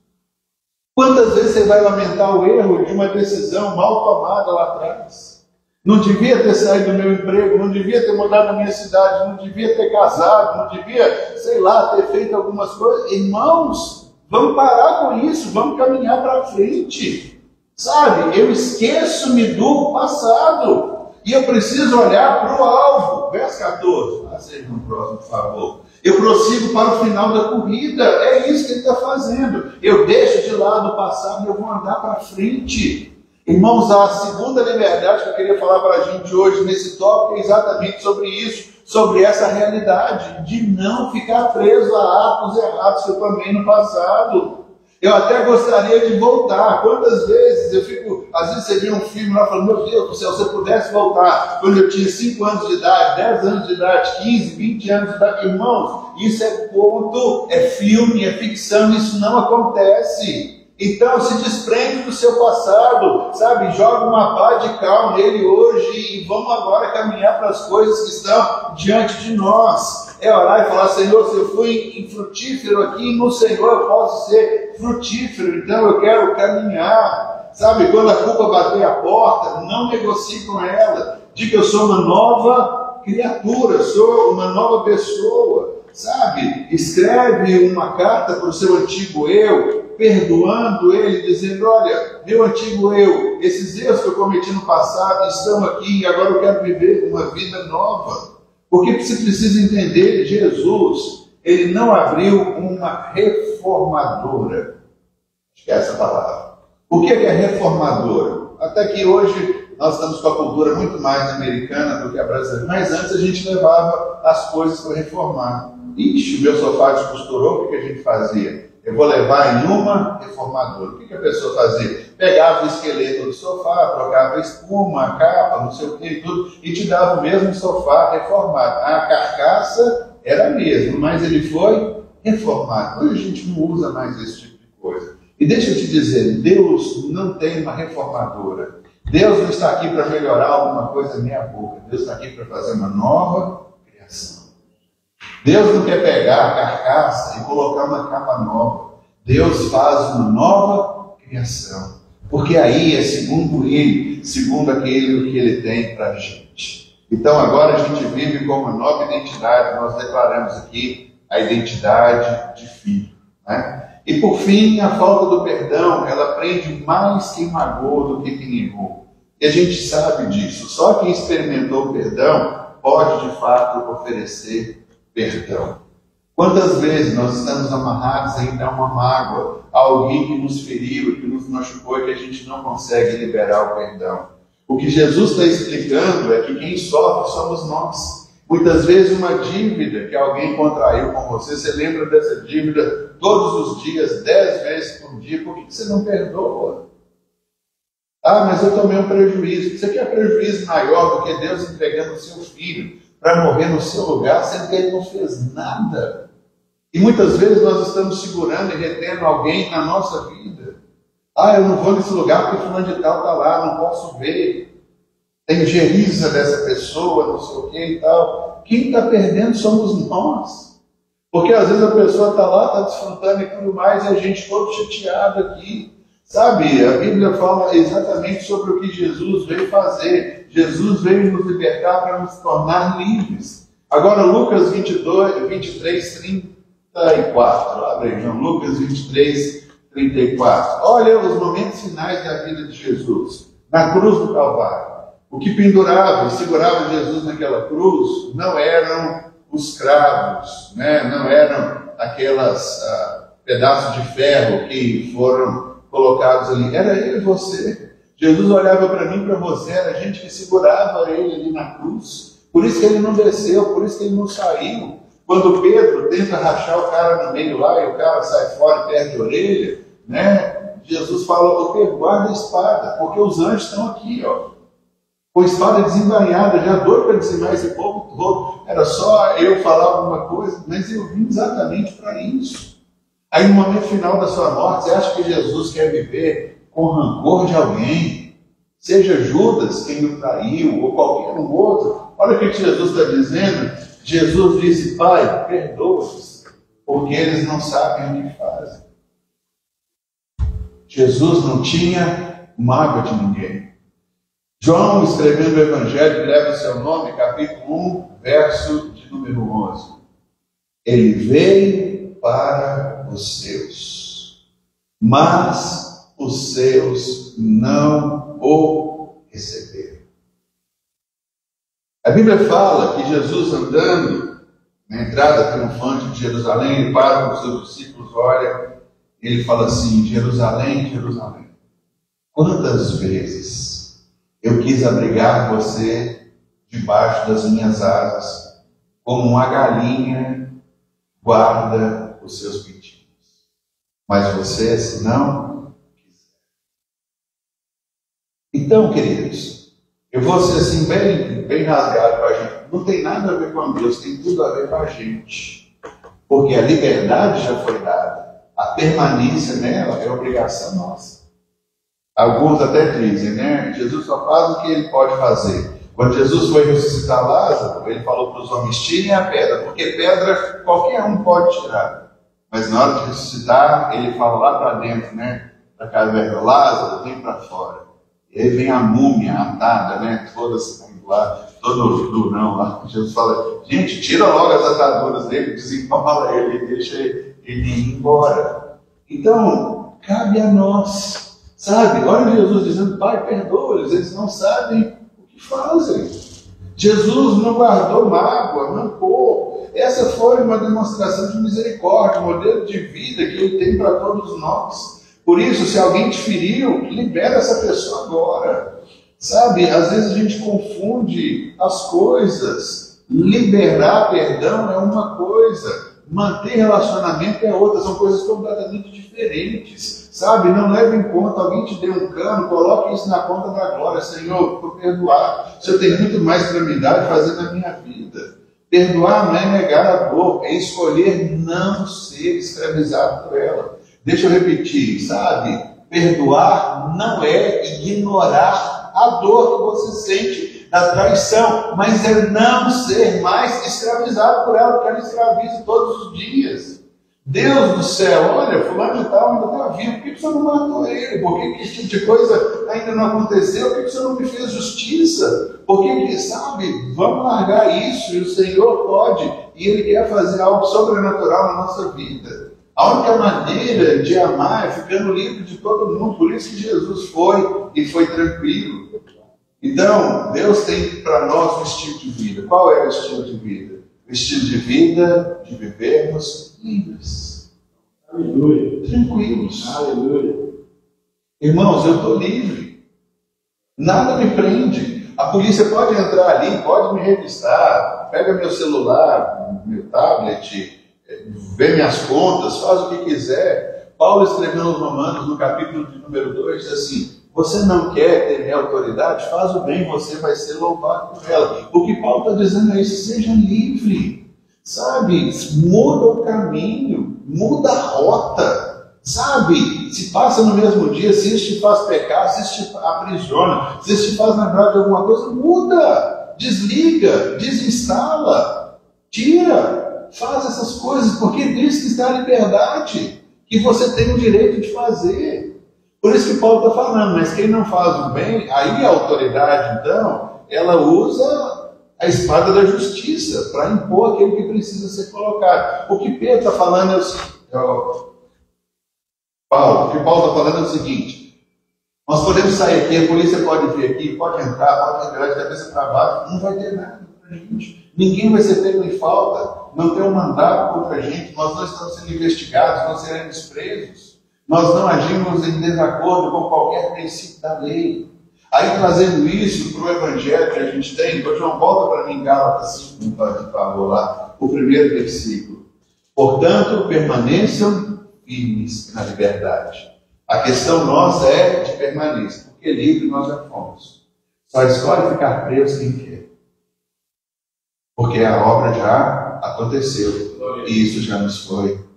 Quantas vezes você vai lamentar o erro de uma decisão mal tomada lá atrás? Não devia ter saído do meu emprego, não devia ter mudado a minha cidade, não devia ter casado, não devia, sei lá, ter feito algumas coisas. Irmãos, vamos parar com isso, vamos caminhar para frente. Sabe, eu esqueço-me do passado e eu preciso olhar para o alvo. Verso 14, seja no próximo, por favor. Eu prossigo para o final da corrida, é isso que ele está fazendo. Eu deixo de lado o passado e eu vou andar para frente. Irmãos, a segunda liberdade que eu queria falar para a gente hoje nesse tópico é exatamente sobre isso, sobre essa realidade de não ficar preso a atos errados que eu tomei no passado. Eu até gostaria de voltar. Quantas vezes eu fico, às vezes você vê um filme lá falando, meu Deus do céu, se eu pudesse voltar quando eu tinha 5 anos de idade, 10 anos de idade, 15, 20 anos de idade. Irmãos, isso é conto, é filme, é ficção, isso não acontece. Então se desprende do seu passado, sabe? Joga uma pá de cal nele hoje e vamos agora caminhar para as coisas que estão diante de nós. É orar e falar, Senhor, se eu fui infrutífero aqui, no Senhor eu posso ser frutífero, então eu quero caminhar. Sabe, quando a culpa bater a porta, não negocie com ela. Diga que eu sou uma nova criatura, sou uma nova pessoa. Sabe, escreve uma carta para o seu antigo eu, perdoando ele, dizendo: olha, meu antigo eu, esses erros que eu cometi no passado estão aqui e agora eu quero viver uma vida nova. Porque você precisa entender, Jesus, ele não abriu uma reformadora. Acho que é essa a palavra. O que é reformadora? Até que hoje nós estamos com a cultura muito mais americana do que a brasileira. Mas antes a gente levava as coisas para reformar. Ixi, o meu sofá descosturou, o que a gente fazia? Eu vou levar em uma reformadora. O que a pessoa fazia? Pegava o esqueleto do sofá, trocava a espuma, a capa, não sei o que e tudo, e te dava o mesmo sofá reformado. A carcaça era a mesma, mas ele foi reformado. Hoje a gente não usa mais esse tipo de coisa. E deixa eu te dizer, Deus não tem uma reformadora. Deus não está aqui para melhorar alguma coisa meia boca. Deus está aqui para fazer uma nova criação. Deus não quer pegar a carcaça e colocar uma capa nova. Deus faz uma nova criação. Porque aí é segundo Ele, segundo aquilo que Ele tem para a gente. Então agora a gente vive com uma nova identidade. Nós declaramos aqui a identidade de filho, né? E por fim, a falta do perdão, ela prende mais quem magoou do que quem errou. E a gente sabe disso. Só quem experimentou o perdão pode de fato oferecer perdão. Quantas vezes nós estamos amarrados ainda a uma mágoa, a alguém que nos feriu, que nos machucou e que a gente não consegue liberar o perdão? O que Jesus está explicando é que quem sofre somos nós. Muitas vezes uma dívida que alguém contraiu com você, você lembra dessa dívida todos os dias, 10 vezes por dia, por que você não perdoa? Ah, mas eu tomei um prejuízo. Você quer prejuízo maior do que Deus entregando o seu filho para morrer no seu lugar, sendo que ele não fez nada? E muitas vezes nós estamos segurando e retendo alguém na nossa vida. Ah, eu não vou nesse lugar porque fulano de tal está lá, não posso ver. Tem geriza dessa pessoa, não sei o que e tal. Quem está perdendo somos nós. Porque às vezes a pessoa está lá, está desfrutando e tudo mais, e a gente todo chateado aqui. Sabe, a Bíblia fala exatamente sobre o que Jesus veio fazer. Jesus veio nos libertar para nos tornar livres. Agora, Lucas 23, 34. Abre aí, Lucas 23, 34. Olha os momentos finais da vida de Jesus. Na cruz do Calvário. O que pendurava e segurava Jesus naquela cruz não eram os cravos, né? Não eram aquelas pedaços de ferro que foram colocados ali. Era ele e você. Jesus olhava para mim e para você, era a gente que segurava ele ali na cruz. Por isso que ele não desceu, por isso que ele não saiu. Quando Pedro tenta rachar o cara no meio lá e o cara sai fora e perde a orelha, né? Jesus fala: Pedro, guarda a espada, porque os anjos estão aqui, ó. Com a espada desembainhada, já doido para dizimar esse povo todo. Era só eu falar alguma coisa, mas eu vim exatamente para isso. Aí no momento final da sua morte, você acha que Jesus quer viver com rancor de alguém? Seja Judas quem o traiu, ou qualquer um outro. Olha o que Jesus está dizendo. Jesus disse: Pai, perdoa-os, porque eles não sabem o que fazem. Jesus não tinha mágoa de ninguém. João, escrevendo o Evangelho que leva o seu nome, capítulo 1, verso de número 11. Ele veio para os seus, mas os seus não o receberam. A Bíblia fala que Jesus, andando na entrada triunfante de Jerusalém, ele para com os seus discípulos, olha, ele fala assim: Jerusalém, Jerusalém, quantas vezes eu quis abrigar você debaixo das minhas asas, como uma galinha guarda os seus pintinhos. Mas você não quiser. Então, queridos, eu vou ser assim bem rasgado com a gente. Não tem nada a ver com Deus, tem tudo a ver com a gente. Porque a liberdade já foi dada. A permanência nela é obrigação nossa. Alguns até dizem, né? Jesus só faz o que ele pode fazer. Quando Jesus foi ressuscitar Lázaro, ele falou para os homens: tirem a pedra, porque pedra qualquer um pode tirar. Mas na hora de ressuscitar, ele fala lá para dentro, né? Da caverna: Lázaro, vem para fora. E aí vem a múmia atada, né? Toda saindo lá, todo durão lá. Jesus fala: gente, tira logo as ataduras dele, desembola ele, deixa ele ir embora. Então, cabe a nós. Sabe? Olha Jesus dizendo: Pai, perdoa-lhes, eles não sabem o que fazem. Jesus não guardou mágoa, rancor. Essa foi uma demonstração de misericórdia, um modelo de vida que Ele tem para todos nós. Por isso, se alguém te feriu, libera essa pessoa agora. Sabe, às vezes a gente confunde as coisas. Liberar perdão é uma coisa, manter relacionamento é outra, são coisas completamente diferentes. Sabe, não leve em conta, alguém te deu um cano, coloque isso na conta da glória. Senhor, vou perdoar. O Senhor tem muito mais para me dar e fazer na minha vida. Perdoar não é negar a dor, é escolher não ser escravizado por ela. Deixa eu repetir, sabe? Perdoar não é ignorar a dor que você sente da traição, mas é não ser mais escravizado por ela, porque ela escraviza todos os dias. Deus do céu, olha, fulano de tal ainda está vivo, por que você não matou ele? Por que esse tipo de coisa ainda não aconteceu? Por que você não me fez justiça? Por que, sabe, vamos largar isso, e o Senhor pode, e Ele quer fazer algo sobrenatural na nossa vida. A única maneira de amar é ficando livre de todo mundo, por isso que Jesus foi, e foi tranquilo. Então, Deus tem para nós um estilo de vida. Qual é o estilo de vida? O estilo de vida de vivermos livres. Aleluia. Tranquilos. Aleluia. Irmãos, eu estou livre. Nada me prende. A polícia pode entrar ali, pode me revistar, pega meu celular, meu tablet, vê minhas contas, faz o que quiser. Paulo escreveu nos Romanos, no capítulo de número 2, diz assim: você não quer ter minha autoridade? Faz o bem, você vai ser louvado por ela. O que Paulo está dizendo é isso: seja livre, sabe? Muda o caminho, muda a rota, sabe? Se passa no mesmo dia, se isso te faz pecar, se isso te aprisiona, se isso te faz lembrar de alguma coisa, muda, desliga, desinstala, tira, faz essas coisas, porque diz que está a liberdade, que você tem o direito de fazer. Por isso que Paulo está falando, mas quem não faz o bem, aí a autoridade, então, ela usa a espada da justiça para impor aquele que precisa ser colocado. O que Pedro está falando o que Paulo está falando é o seguinte: nós podemos sair aqui, a polícia pode vir aqui, pode entrar, pode virar de cabeça para baixo, não vai ter nada para a gente. Ninguém vai ser pego em falta, não tem um mandato contra a gente, nós não estamos sendo investigados, não seremos presos. Nós não agimos em desacordo com qualquer princípio da lei. Aí, trazendo isso para o evangelho que a gente tem, então João, volta para mim, Gálatas 5, por favor, lá, o primeiro versículo. Portanto, permaneçam firmes na liberdade. A questão nossa é de permanência, porque livre nós já fomos. Só escolhe ficar preso quem quer. Porque a obra já aconteceu e isso já nos foi.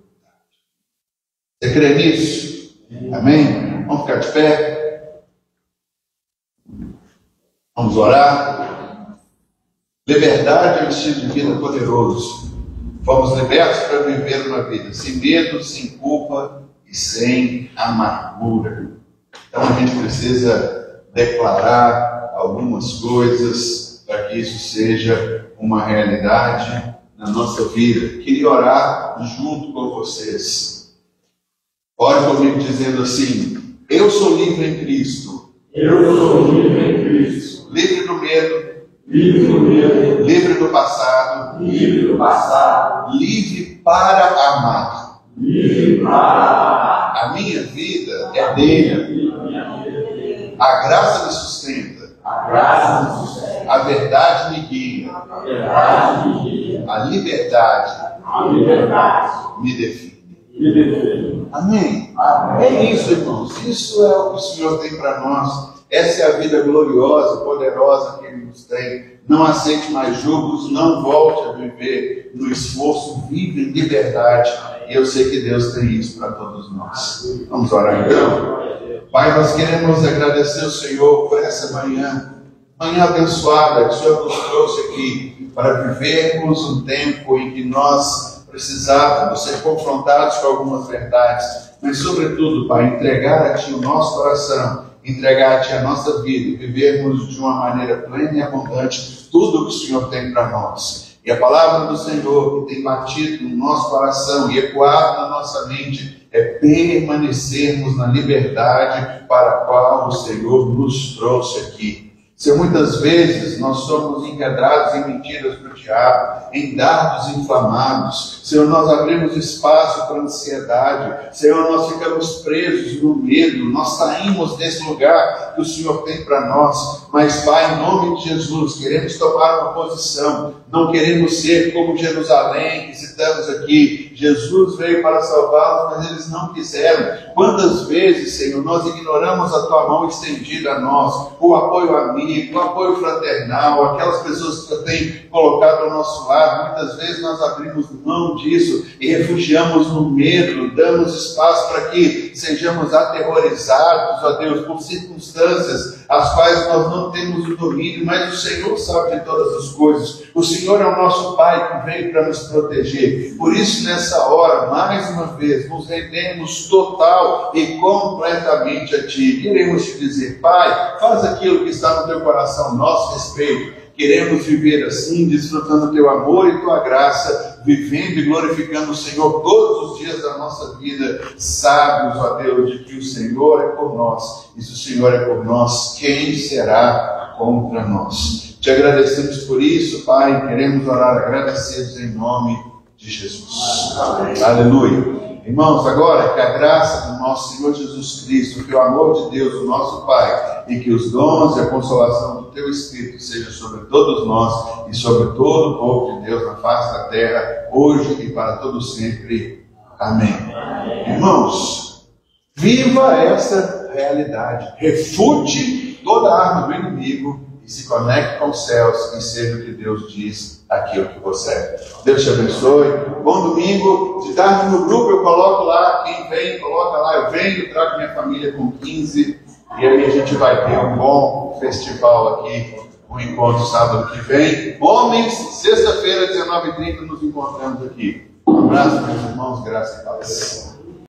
Você crê nisso? Amém? Vamos ficar de pé? Vamos orar? Liberdade é um estilo de vida poderoso. Fomos libertos para viver uma vida sem medo, sem culpa e sem amargura. Então a gente precisa declarar algumas coisas para que isso seja uma realidade na nossa vida. Queria orar junto com vocês. Ore comigo dizendo assim: eu sou livre em Cristo. Eu sou livre em Cristo. Livre do medo. Livre do medo. Livre do passado. Livre do passado. Livre para amar. Livre para amar. A minha vida é dele. A graça me sustenta. A graça me sustenta. A verdade me guia. A verdade me guia. A liberdade A liberdade me define. me defende. Amém? Amém. É isso, irmãos. Isso é o que o Senhor tem para nós. Essa é a vida gloriosa, poderosa que Ele nos tem. Não aceite mais julgos, não volte a viver no esforço, vive em liberdade. E eu sei que Deus tem isso para todos nós. Vamos orar então? Pai, nós queremos agradecer ao Senhor por essa manhã abençoada que o Senhor nos trouxe aqui para vivermos um tempo em que nós precisávamos ser confrontados com algumas verdades, mas sobretudo, Pai, entregar a Ti o nosso coração, entregar a Ti a nossa vida e vivermos de uma maneira plena e abundante tudo o que o Senhor tem para nós. E a palavra do Senhor que tem batido no nosso coração e ecoado na nossa mente é permanecermos na liberdade para a qual o Senhor nos trouxe aqui. Senhor, muitas vezes nós somos enquadrados em mentiras do diabo, em dardos inflamados. Senhor, nós abrimos espaço para a ansiedade. Senhor, nós ficamos presos no medo. Nós saímos desse lugar que o Senhor tem para nós. Mas, Pai, em nome de Jesus, queremos tomar uma posição. Não queremos ser como Jerusalém, que citamos aqui. Jesus veio para salvá-los, mas eles não quiseram. Quantas vezes, Senhor, nós ignoramos a Tua mão estendida a nós, o apoio amigo, o apoio fraternal, aquelas pessoas que Tu tem colocado ao nosso lado. Muitas vezes nós abrimos mão disso e refugiamos no medo, damos espaço para que sejamos aterrorizados, ó Deus, por circunstâncias as quais nós não temos o domínio, mas o Senhor sabe de todas as coisas. O Senhor é o nosso Pai que veio para nos proteger. Por isso, nessa hora, mais uma vez, nos rendemos total e completamente a Ti. Queremos Te dizer, Pai, faz aquilo que está no Teu coração a nosso respeito. Queremos viver assim, desfrutando Teu amor e Tua graça, vivendo e glorificando o Senhor todos os dias da nossa vida, sábios, ó Deus, de que o Senhor é por nós. E se o Senhor é por nós, quem será contra nós? Te agradecemos por isso, Pai, queremos orar agradecidos em nome de Jesus. Amém. Aleluia. Irmãos, agora que a graça do nosso Senhor Jesus Cristo, que o amor de Deus, o nosso Pai, e que os dons e a consolação do Teu Espírito sejam sobre todos nós e sobre todo o povo de Deus na face da terra, hoje e para todo sempre. Amém. Irmãos, viva essa realidade. Refute toda a arma do inimigo e se conecte com os céus e seja o que Deus diz aquilo que você é. Deus te abençoe. Bom domingo. De tarde no grupo eu coloco lá, quem vem, coloca lá, eu venho, trago minha família com 15 e aí a gente vai ter um bom festival aqui, um encontro sábado que vem. Homens, sexta-feira, 19h30, nos encontramos aqui. Um abraço, meus irmãos, graças a Deus.